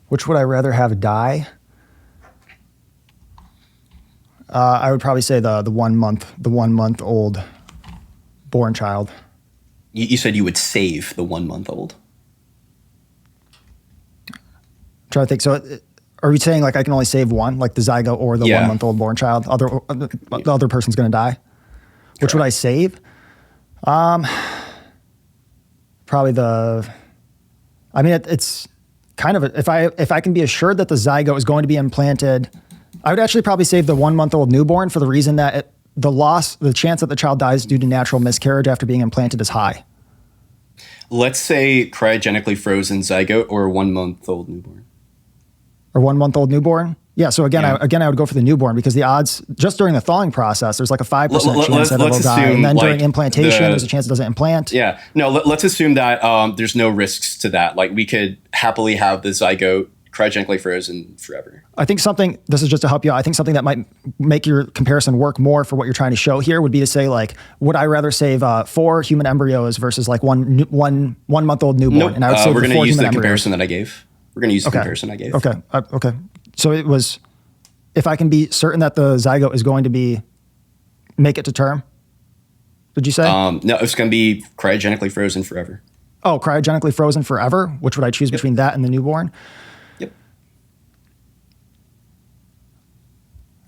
Which would I rather have die? I would probably say the 1 month old born child. You said you would save the 1 month old. I'm trying to think. So are we saying like I can only save one, like the zygote or the 1 month old born child? The other person's going to die. Which Correct. would I save? Probably it's kind of if I can be assured that the zygote is going to be implanted, I would actually probably save the 1 month old newborn for the reason that the chance that the child dies due to natural miscarriage after being implanted is high. Let's say cryogenically frozen zygote or a 1 month old newborn. Or 1 month old newborn? Yeah, so again, I would go for the newborn because the odds, just during the thawing process, there's like a 5% chance that it'll die. And then during implantation, there's a chance it doesn't implant. Yeah, no, let's assume that there's no risks to that. Like we could happily have the zygote cryogenically frozen forever. I think this is just to help you out, I think something that might make your comparison work more for what you're trying to show here would be to say like, would I rather save 4 human embryos versus like one month old newborn? Nope. And I would say we're going to use the embryos. comparison that I gave. We're going to use the comparison I gave. Okay. Okay. So it was, if I can be certain that the zygote is going to make it to term, did you say? No, it's going to be cryogenically frozen forever. Oh, cryogenically frozen forever? Which would I choose between that and the newborn? Yep.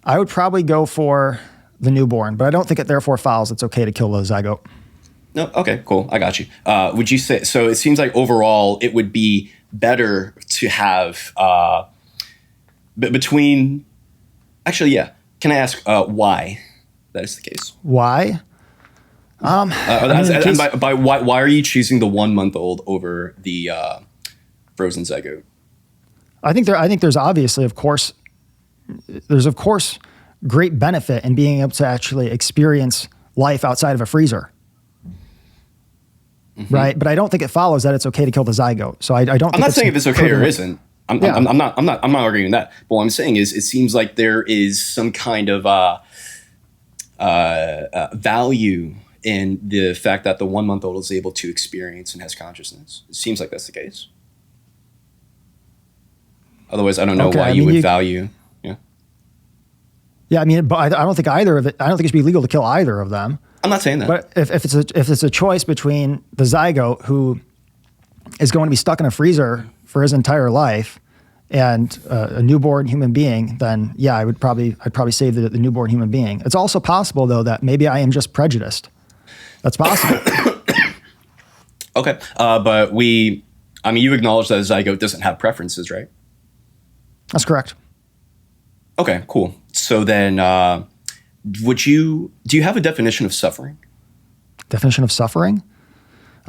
I would probably go for the newborn, but I don't think it therefore follows it's okay to kill the zygote. No, okay, cool. I got you. Would you say, so it seems like overall it would be better to have between, actually, yeah. Can I ask why that is the case? Why? Why are you choosing the 1 month old over the frozen zygote? I think there's obviously, of course, great benefit in being able to actually experience life outside of a freezer. Mm-hmm. Right, but I don't think it follows that it's okay to kill the zygote. So I don't. I'm not saying if it's okay or isn't. I'm not arguing that. But what I'm saying is, it seems like there is some kind of value in the fact that the 1 month old is able to experience and has consciousness. It seems like that's the case. Otherwise, I don't know why you would value. Yeah. Yeah, I mean, but I don't think either of it. I don't think it should be legal to kill either of them. I'm not saying that. But if it's a choice between the zygote who is going to be stuck in a freezer for his entire life and a newborn human being, then yeah, I'd probably save the newborn human being. It's also possible though that maybe I am just prejudiced. That's possible. Okay, but you acknowledge that a zygote doesn't have preferences, right? That's correct. Okay, cool. So then, do you have a definition of suffering? Definition of suffering?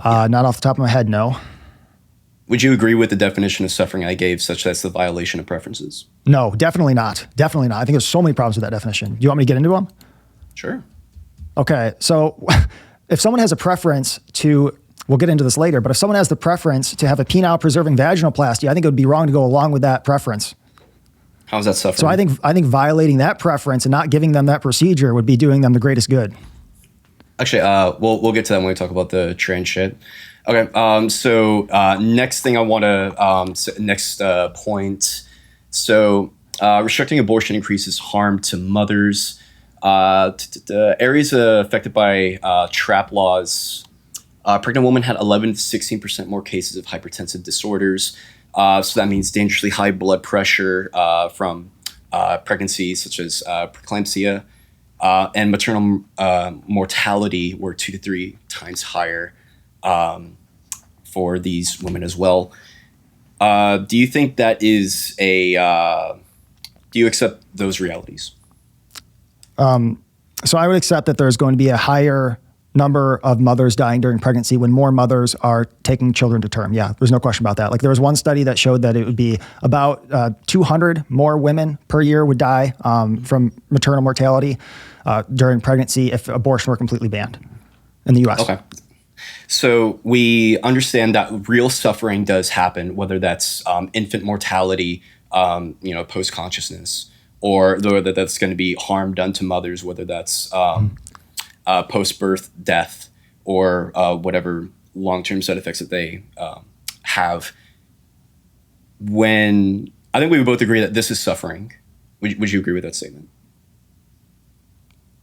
Not off the top of my head, no. Would you agree with the definition of suffering I gave, such as the violation of preferences? No, definitely not. Definitely not. I think there's so many problems with that definition. Do you want me to get into them? Sure. Okay, so if someone has a preference to, we'll get into this later, but if someone has the preference to have a penile preserving vaginoplasty, I think it would be wrong to go along with that preference. How is that suffering? So I think violating that preference and not giving them that procedure would be doing them the greatest good. Actually, we'll get to that when we talk about the trans shit. Okay. So next thing I want to next point. So restricting abortion increases harm to mothers. Areas affected by TRAP laws. Pregnant women had 11 to 16% more cases of hypertensive disorders. So that means dangerously high blood pressure from pregnancies such as preeclampsia and maternal mortality were 2 to 3 times higher for these women as well. Do you think that is do you accept those realities? So I would accept that there's going to be a higher number of mothers dying during pregnancy when more mothers are taking children to term. Yeah, there's no question about that. Like there was one study that showed that it would be about 200 more women per year would die from maternal mortality during pregnancy if abortion were completely banned in the US. Okay. So we understand that real suffering does happen, whether that's infant mortality, post-consciousness, or whether that's going to be harm done to mothers, whether that's post-birth death or whatever long-term side effects that they have. I think we would both agree that this is suffering. Would you agree with that statement?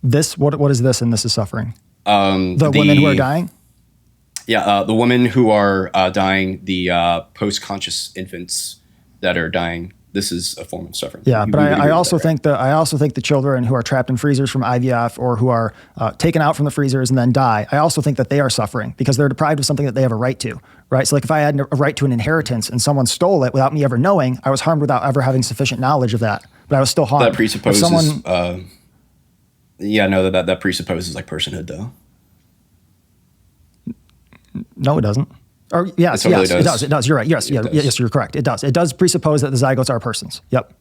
What is this and this is suffering? The women who are dying? Yeah, the women who are dying, the post-conscious infants that are dying. This is a form of suffering. Yeah, but I also think the children who are trapped in freezers from IVF or who are taken out from the freezers and then die, I also think that they are suffering because they're deprived of something that they have a right to, right? So like if I had a right to an inheritance and someone stole it without me ever knowing, I was harmed without ever having sufficient knowledge of that, but I was still harmed. That presupposes, that presupposes like personhood though. No, it doesn't. Or yes, it does. You're right. Yes, you're correct. It does. It does presuppose that the zygotes are persons. Yep.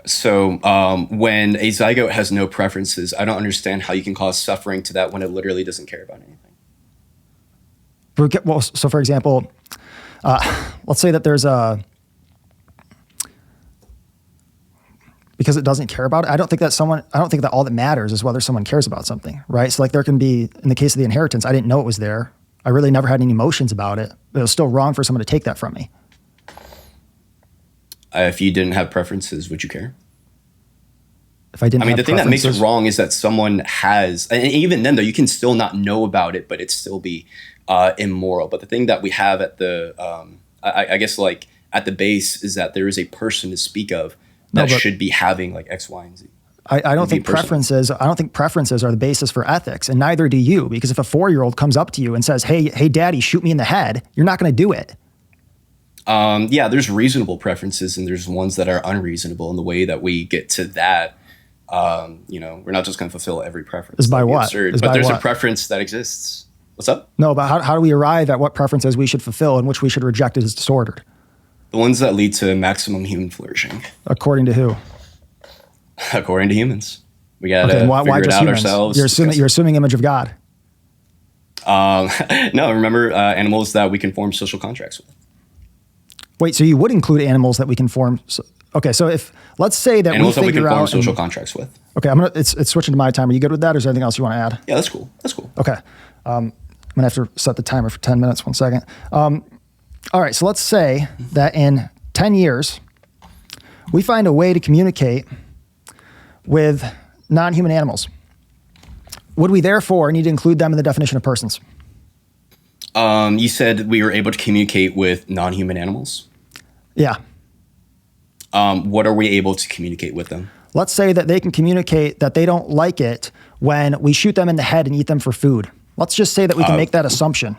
So when a zygote has no preferences, I don't understand how you can cause suffering to that when it literally doesn't care about anything. Well, so for example, let's say that there's because it doesn't care about it. I don't think that all that matters is whether someone cares about something, right? So like there can be, in the case of the inheritance, I didn't know it was there. I really never had any emotions about it, but it was still wrong for someone to take that from me. If you didn't have preferences, would you care? If I didn't have the thing that makes it wrong is that someone has, and even then though, you can still not know about it, but it still be immoral. But the thing that we have at the, I guess like at the base is that there is a person to speak of that should be having like X, Y, and Z. I don't think preferences are the basis for ethics, and neither do you, because if a 4-year-old comes up to you and says, hey, daddy, shoot me in the head, you're not going to do it. There's reasonable preferences and there's ones that are unreasonable, and the way that we get to that, we're not just going to fulfill every preference. Is by what? But there's a preference that exists. What's up? No, but how do we arrive at what preferences we should fulfill and which we should reject as disordered? The ones that lead to maximum human flourishing. According to who? According to humans. We got to figure it out humans? ourselves. You're assuming image of God. No, remember animals that we can form social contracts with. Wait, so you would include animals that we can form? Okay, so if let's say that animals we that we can figure form out social contracts with. Okay, it's switching to my time. Are you good with that, or is there anything else you want to add? Yeah, that's cool. Okay, I'm gonna have to set the timer for 10 minutes. 1 second. All right, so let's say that in 10 years, we find a way to communicate with non-human animals. Would we therefore need to include them in the definition of persons? You said we were able to communicate with non-human animals? Yeah. What are we able to communicate with them? Let's say that they can communicate that they don't like it when we shoot them in the head and eat them for food. Let's just say that we can make that assumption.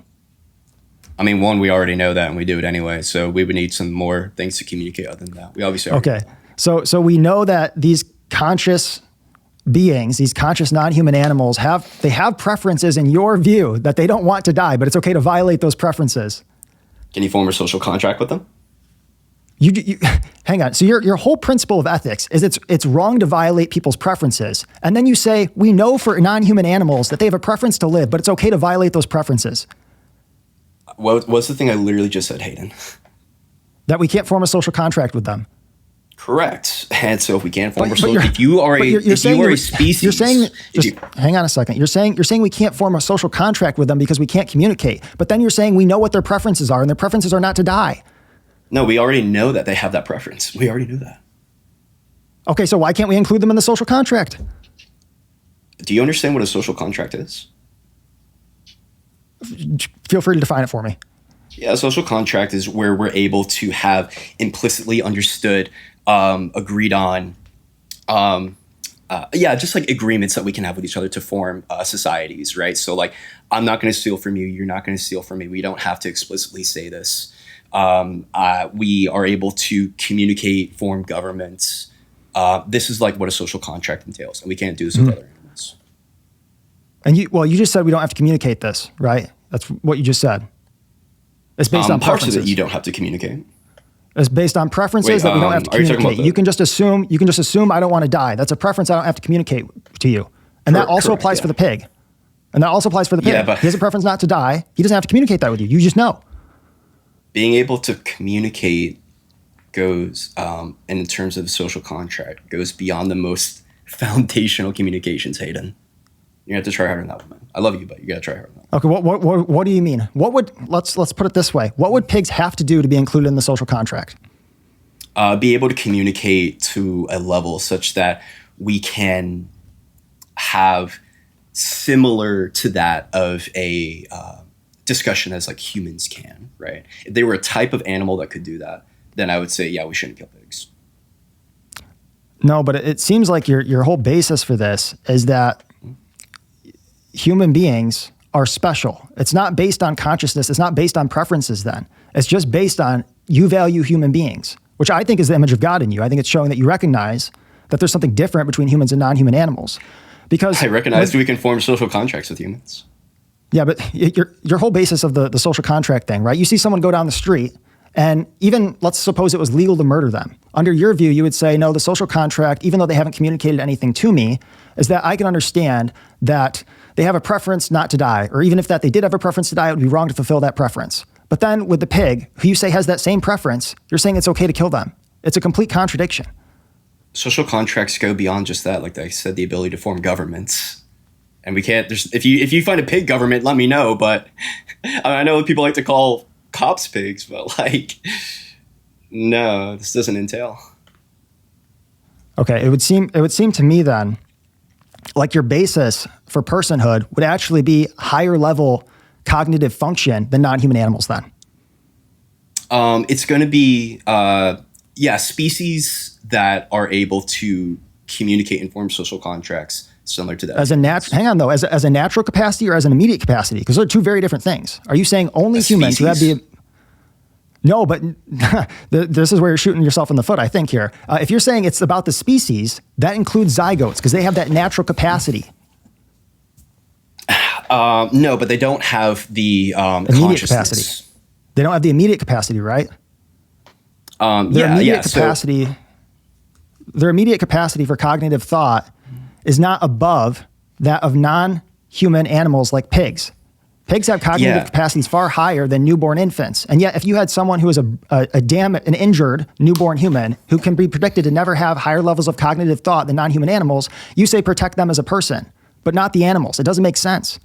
One, we already know that and we do it anyway. So we would need some more things to communicate other than that. We obviously already know. So we know that these conscious beings, these conscious non-human animals have preferences in your view that they don't want to die, but it's okay to violate those preferences. Can you form a social contract with them? You hang on. So your whole principle of ethics is it's wrong to violate people's preferences. And then you say, we know for non-human animals that they have a preference to live, but it's okay to violate those preferences. What's the thing I literally just said, Hayden? That we can't form a social contract with them. Correct. And so if we can't form a social, if you are a species, you're saying, hang on a second. You're saying we can't form a social contract with them because we can't communicate. But then you're saying we know what their preferences are, and their preferences are not to die. No, we already know that they have that preference. We already knew that. Okay, so why can't we include them in the social contract? Do you understand what a social contract is? Feel free to define it for me. Yeah, a social contract is where we're able to have implicitly understood, agreed on Yeah, just like agreements that we can have with each other to form societies, right? So like, I'm not going to steal from you. You're not going to steal from me. We don't have to explicitly say this. We are able to communicate, form governments. This is like what a social contract entails, and we can't do this with other animals. And you just said we don't have to communicate this, right? That's what you just said. It's based on Parts preferences. of it you don't have to communicate. It's based on preferences that we don't have to communicate. You can just assume I don't want to die. That's a preference I don't have to communicate to you. And that also applies for the pig. And that also applies for the pig. Yeah, but he has a preference not to die. He doesn't have to communicate that with you. You just know. Being able to communicate goes, in terms of social contract, goes beyond the most foundational communications, Hayden. You have to try harder on that one, man. I love you, but you got to try harder on that one. Okay, what do you mean? Let's put it this way. What would pigs have to do to be included in the social contract? Be able to communicate to a level such that we can have similar to that of a discussion as like humans can, right? If they were a type of animal that could do that, then I would say, yeah, we shouldn't kill pigs. No, but it seems like your whole basis for this is that human beings are special. It's not based on consciousness. It's not based on preferences then. It's just based on you value human beings, which I think is the image of God in you. I think it's showing that you recognize that there's something different between humans and non-human animals. Because I recognize we can form social contracts with humans. Yeah, but your whole basis of the social contract thing, right? You see someone go down the street, and even let's suppose it was legal to murder them. Under your view, you would say, no, the social contract, even though they haven't communicated anything to me, is that I can understand that they have a preference not to die, or even if that they did have a preference to die, it would be wrong to fulfill that preference. But then with the pig, who you say has that same preference, you're saying it's okay to kill them. It's a complete contradiction. Social contracts go beyond just that. Like I said, the ability to form governments. And we can't, if you find a pig government, let me know. But I know people like to call cops pigs, but like, no, this doesn't entail. Okay, it would seem to me then like your basis for personhood would actually be higher level cognitive function than non-human animals then. It's going to be, species that are able to communicate and form social contracts similar to that. Hang on though, as a natural capacity or as an immediate capacity? Because they're two very different things. Are you saying only humans who have the... No, but this is where you're shooting yourself in the foot, I think, here. If you're saying it's about the species, that includes zygotes because they have that natural capacity. No, but they don't have the immediate capacity. They don't have the immediate capacity, right? Their immediate capacity for cognitive thought is not above that of non-human animals like pigs. Pigs have cognitive capacities far higher than newborn infants. And yet, if you had someone who is an injured newborn human who can be predicted to never have higher levels of cognitive thought than non-human animals, you say protect them as a person, but not the animals. It doesn't make sense.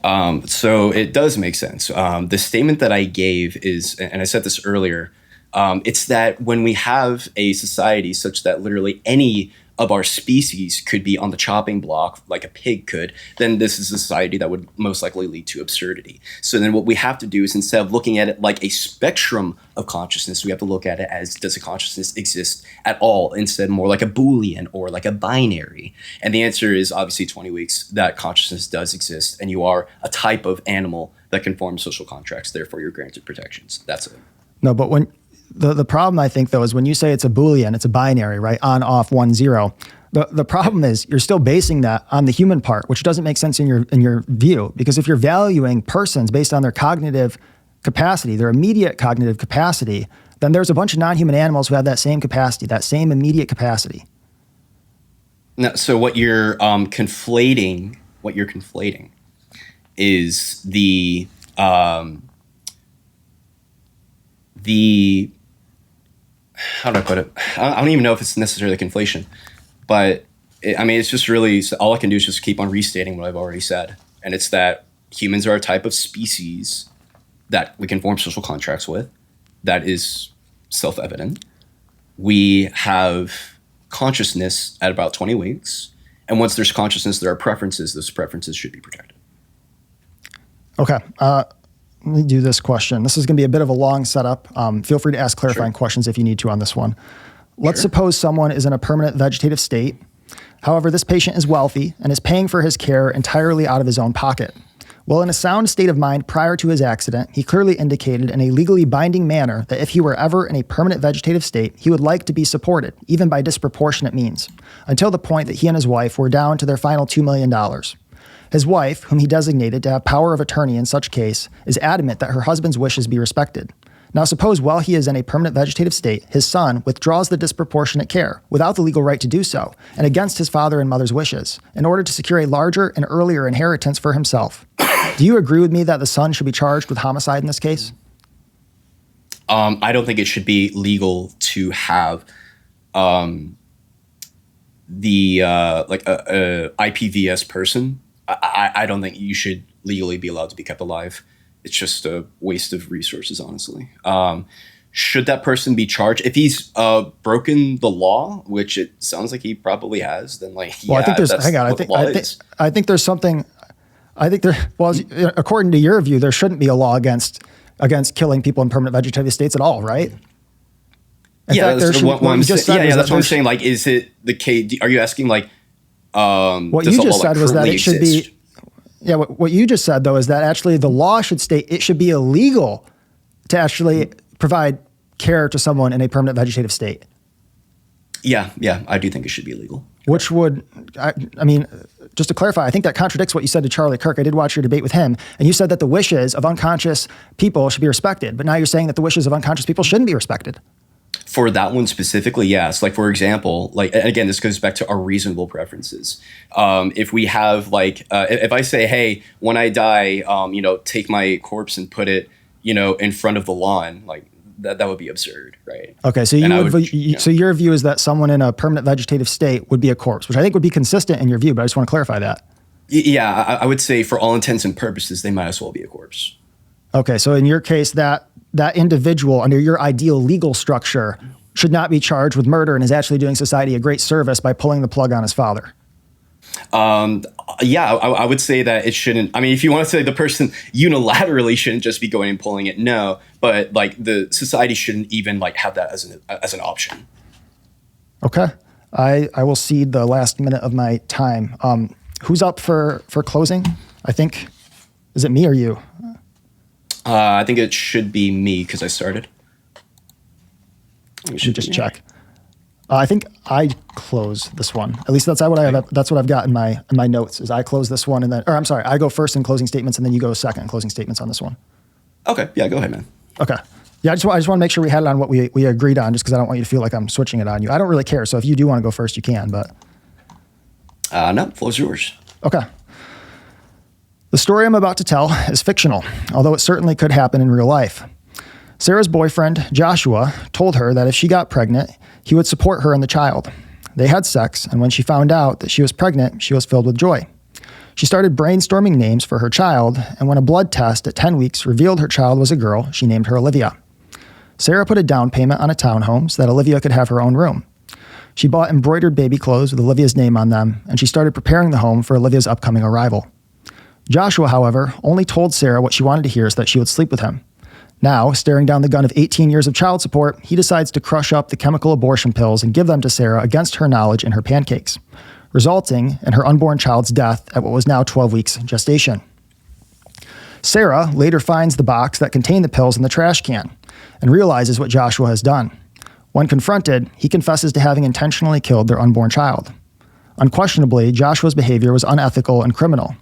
So it does make sense. The statement that I gave is, and I said this earlier, it's that when we have a society such that literally any of our species could be on the chopping block like a pig could, then this is a society that would most likely lead to absurdity. So then what we have to do is, instead of looking at it like a spectrum of consciousness, we have to look at it as, does a consciousness exist at all? Instead, more like a Boolean or like a binary. And the answer is obviously 20 weeks that consciousness does exist, and you are a type of animal that can form social contracts, therefore you're granted protections. That's it. No, but when the problem, I think, though, is when you say it's a Boolean, it's a binary, right? On, off, 1, 0. The problem is you're still basing that on the human part, which doesn't make sense in your view. Because if you're valuing persons based on their cognitive capacity, their immediate cognitive capacity, then there's a bunch of non-human animals who have that same capacity, that same immediate capacity. No, so what you're conflating is the how do I put it? I don't even know if it's necessarily conflation, but it's just really, all I can do is just keep on restating what I've already said. And it's that humans are a type of species that we can form social contracts with. That is self-evident. We have consciousness at about 20 weeks. And once there's consciousness, there are preferences. Those preferences should be protected. Okay. Let me do this question. This is going to be a bit of a long setup. Feel free to ask clarifying questions if you need to on this one. Let's suppose someone is in a permanent vegetative state. However, this patient is wealthy and is paying for his care entirely out of his own pocket. Well, in a sound state of mind prior to his accident, he clearly indicated in a legally binding manner that if he were ever in a permanent vegetative state, he would like to be supported, even by disproportionate means, until the point that he and his wife were down to their final $2 million. His wife, whom he designated to have power of attorney in such case, is adamant that her husband's wishes be respected. Now suppose while he is in a permanent vegetative state, his son withdraws the disproportionate care, without the legal right to do so, and against his father and mother's wishes, in order to secure a larger and earlier inheritance for himself. Do you agree with me that the son should be charged with homicide in this case? I don't think it should be legal to have the IPVS person. I don't think you should legally be allowed to be kept alive. It's just a waste of resources, honestly. Should that person be charged? If he's broken the law, which it sounds like he probably has, then I think there's I think there's something. I think there. Well, according to your view, there shouldn't be a law against killing people in permanent vegetative states at all, right? That's what I'm saying. Like, is it the case? Are you asking like? What you just said was that it should be. Yeah, what you just said though is that actually the law should state it should be illegal to actually provide care to someone in a permanent vegetative state. Yeah, I do think it should be illegal. Which would, I mean, just to clarify, I think that contradicts what you said to Charlie Kirk. I did watch your debate with him, and you said that the wishes of unconscious people should be respected, but now you're saying that the wishes of unconscious people shouldn't be respected. For that one specifically, yes. Like, for example, like, again, this goes back to our reasonable preferences. If we have if I say, hey, when I die, take my corpse and put it, in front of the lawn, like that would be absurd, right? Okay, so so your view is that someone in a permanent vegetative state would be a corpse, which I think would be consistent in your view, but I just want to clarify that. Yeah, I would say for all intents and purposes, they might as well be a corpse. Okay, so in your case, that individual under your ideal legal structure should not be charged with murder and is actually doing society a great service by pulling the plug on his father. I would say that it shouldn't. I mean, if you want to say the person unilaterally shouldn't just be going and pulling it, no. But the society shouldn't even have that as an option. Okay, I will cede the last minute of my time. Who's up for closing? I think, is it me or you? I think it should be me because I started. We should just check. I think I close this one. At least that's what I have. That's what I've got in my notes. Is I close this one I go first in closing statements and then you go second in closing statements on this one. Okay. Yeah. Go ahead, man. Okay. Yeah. I just want to make sure we had it on what we agreed on, just because I don't want you to feel like I'm switching it on you. I don't really care. So if you do want to go first, you can. But no, floor's yours. Okay. The story I'm about to tell is fictional, although it certainly could happen in real life. Sarah's boyfriend, Joshua, told her that if she got pregnant, he would support her and the child. They had sex, and when she found out that she was pregnant, she was filled with joy. She started brainstorming names for her child, and when a blood test at 10 weeks revealed her child was a girl, she named her Olivia. Sarah put a down payment on a townhome so that Olivia could have her own room. She bought embroidered baby clothes with Olivia's name on them, and she started preparing the home for Olivia's upcoming arrival. Joshua, however, only told Sarah what she wanted to hear so that she would sleep with him. Now, staring down the gun of 18 years of child support, he decides to crush up the chemical abortion pills and give them to Sarah against her knowledge in her pancakes, resulting in her unborn child's death at what was now 12 weeks gestation. Sarah later finds the box that contained the pills in the trash can and realizes what Joshua has done. When confronted, he confesses to having intentionally killed their unborn child. Unquestionably, Joshua's behavior was unethical and criminal.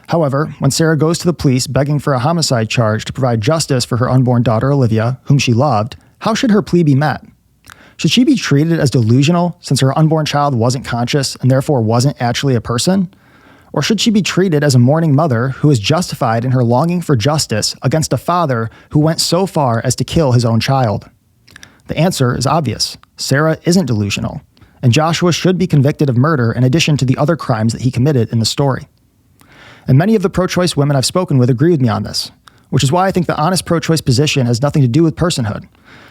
However, when Sarah goes to the police begging for a homicide charge to provide justice for her unborn daughter Olivia, whom she loved, how should her plea be met? Should she be treated as delusional since her unborn child wasn't conscious and therefore wasn't actually a person? Or should she be treated as a mourning mother who is justified in her longing for justice against a father who went so far as to kill his own child? The answer is obvious. Sarah isn't delusional, and Joshua should be convicted of murder in addition to the other crimes that he committed in the story. And many of the pro-choice women I've spoken with agree with me on this, which is why I think the honest pro-choice position has nothing to do with personhood,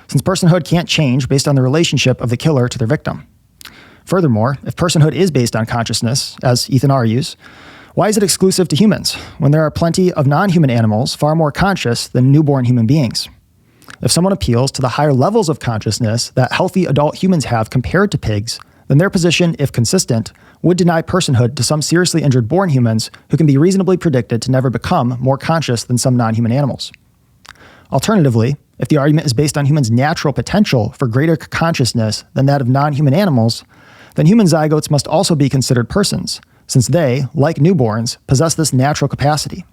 since personhood can't change based on the relationship of the killer to their victim. Furthermore, if personhood is based on consciousness, as Ethan argues, why is it exclusive to humans when there are plenty of non-human animals far more conscious than newborn human beings? If someone appeals to the higher levels of consciousness that healthy adult humans have compared to pigs, then their position, if consistent, would deny personhood to some seriously injured born humans who can be reasonably predicted to never become more conscious than some non-human animals. Alternatively, if the argument is based on humans' natural potential for greater consciousness than that of non-human animals, then human zygotes must also be considered persons, since they, like newborns, possess this natural capacity.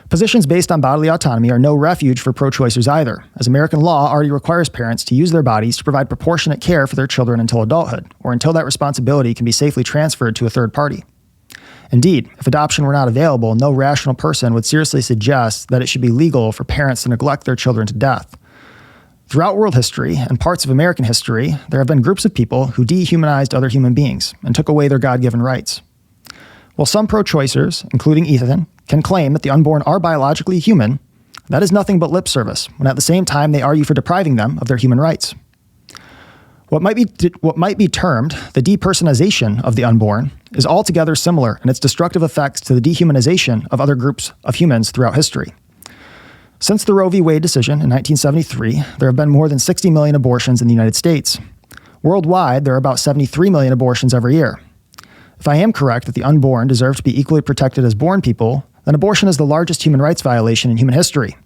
Positions based on bodily autonomy are no refuge for pro-choicers either, as American law already requires parents to use their bodies to provide proportionate care for their children until adulthood, or until that responsibility can be safely transferred to a third party. Indeed, if adoption were not available, no rational person would seriously suggest that it should be legal for parents to neglect their children to death. Throughout world history and parts of American history, there have been groups of people who dehumanized other human beings and took away their God-given rights. While some pro-choicers, including Ethan, can claim that the unborn are biologically human, that is nothing but lip service, when at the same time they argue for depriving them of their human rights. What might be termed the depersonization of the unborn is altogether similar in its destructive effects to the dehumanization of other groups of humans throughout history. Since the Roe v. Wade decision in 1973, there have been more than 60 million abortions in the United States. Worldwide, there are about 73 million abortions every year. If I am correct that the unborn deserve to be equally protected as born people, then abortion is the largest human rights violation in human history.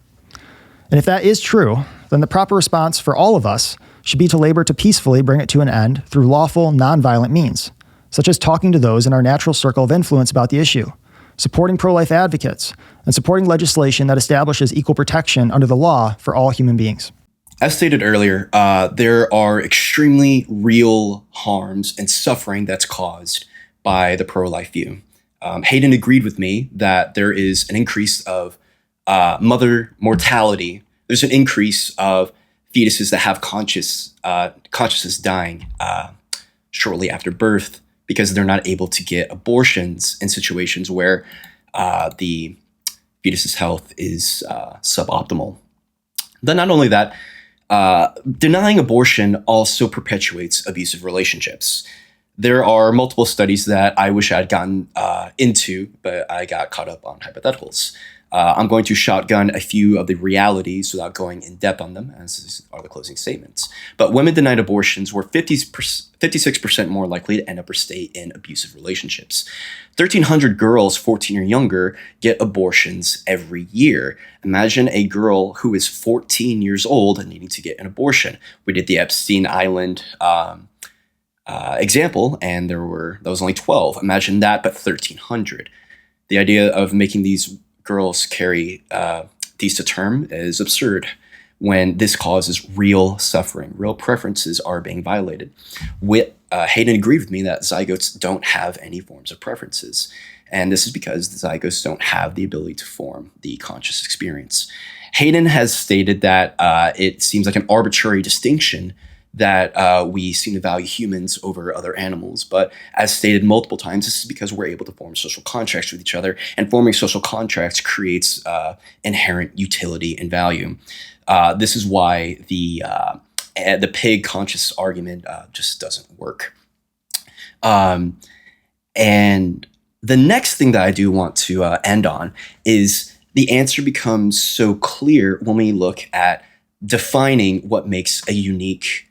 And if that is true, then the proper response for all of us should be to labor to peacefully bring it to an end through lawful, nonviolent means, such as talking to those in our natural circle of influence about the issue, supporting pro-life advocates, and supporting legislation that establishes equal protection under the law for all human beings. As stated earlier, there are extremely real harms and suffering that's caused by the pro-life view. Hayden agreed with me that there is an increase of mother mortality. There's an increase of fetuses that have consciousness dying shortly after birth because they're not able to get abortions in situations where the fetus's health is suboptimal. Then not only that, denying abortion also perpetuates abusive relationships. There are multiple studies that I wish I'd gotten into, but I got caught up on hypotheticals. I'm going to shotgun a few of the realities without going in depth on them, as these are the closing statements. But women denied abortions were 56% more likely to end up or stay in abusive relationships. 1,300 girls 14 or younger get abortions every year. Imagine a girl who is 14 years old and needing to get an abortion. We did the Epstein Island example, and that was only 12. Imagine that, but 1,300. The idea of making these girls carry these to term is absurd when this causes real suffering. Real preferences are being violated. Hayden agreed with me that zygotes don't have any forms of preferences. And this is because the zygotes don't have the ability to form the conscious experience. Hayden has stated that it seems like an arbitrary distinction that we seem to value humans over other animals. But as stated multiple times, this is because we're able to form social contracts with each other, and forming social contracts creates inherent utility and value. This is why the pig conscious argument just doesn't work. And the next thing that I do want to end on is the answer becomes so clear when we look at defining what makes a unique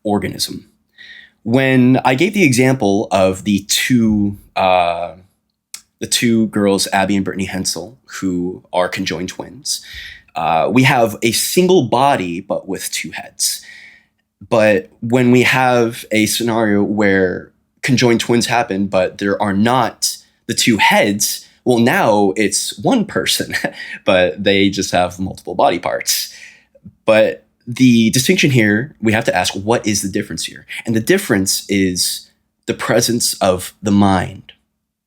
organism. When I gave the example of the two girls, Abby and Brittany Hensel, who are conjoined twins, we have a single body but with two heads. But when we have a scenario where conjoined twins happen, but there are not the two heads, well, now it's one person, but they just have multiple body parts. But the distinction here, we have to ask, what is the difference here? And the difference is the presence of the mind.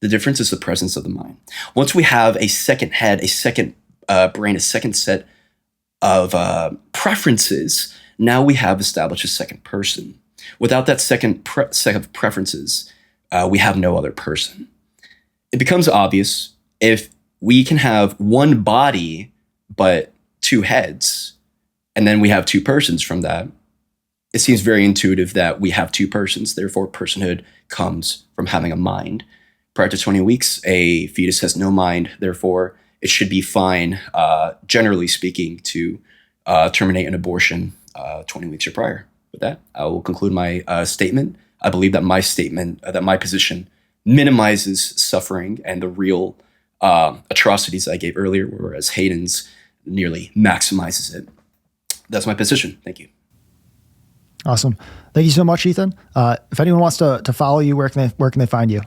The difference is the presence of the mind. Once we have a second head, a second brain, a second set of preferences, now we have established a second person. Without that second set of preferences, we have no other person. It becomes obvious if we can have one body but two heads, and then we have two persons from that. It seems very intuitive that we have two persons. Therefore, personhood comes from having a mind. Prior to 20 weeks, a fetus has no mind. Therefore, it should be fine, generally speaking, to terminate an abortion 20 weeks or prior. With that, I will conclude my statement. I believe that my statement, that my position minimizes suffering and the real atrocities I gave earlier, whereas Hayden's nearly maximizes it. That's my position. Thank you. Awesome. Thank you so much, Ethan. If anyone wants to follow you, where can they find you?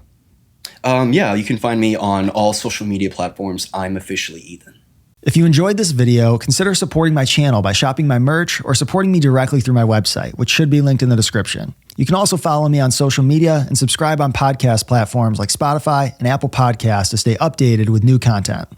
Yeah, you can find me on all social media platforms. I'm officially Ethan. If you enjoyed this video, consider supporting my channel by shopping my merch or supporting me directly through my website, which should be linked in the description. You can also follow me on social media and subscribe on podcast platforms like Spotify and Apple Podcasts to stay updated with new content.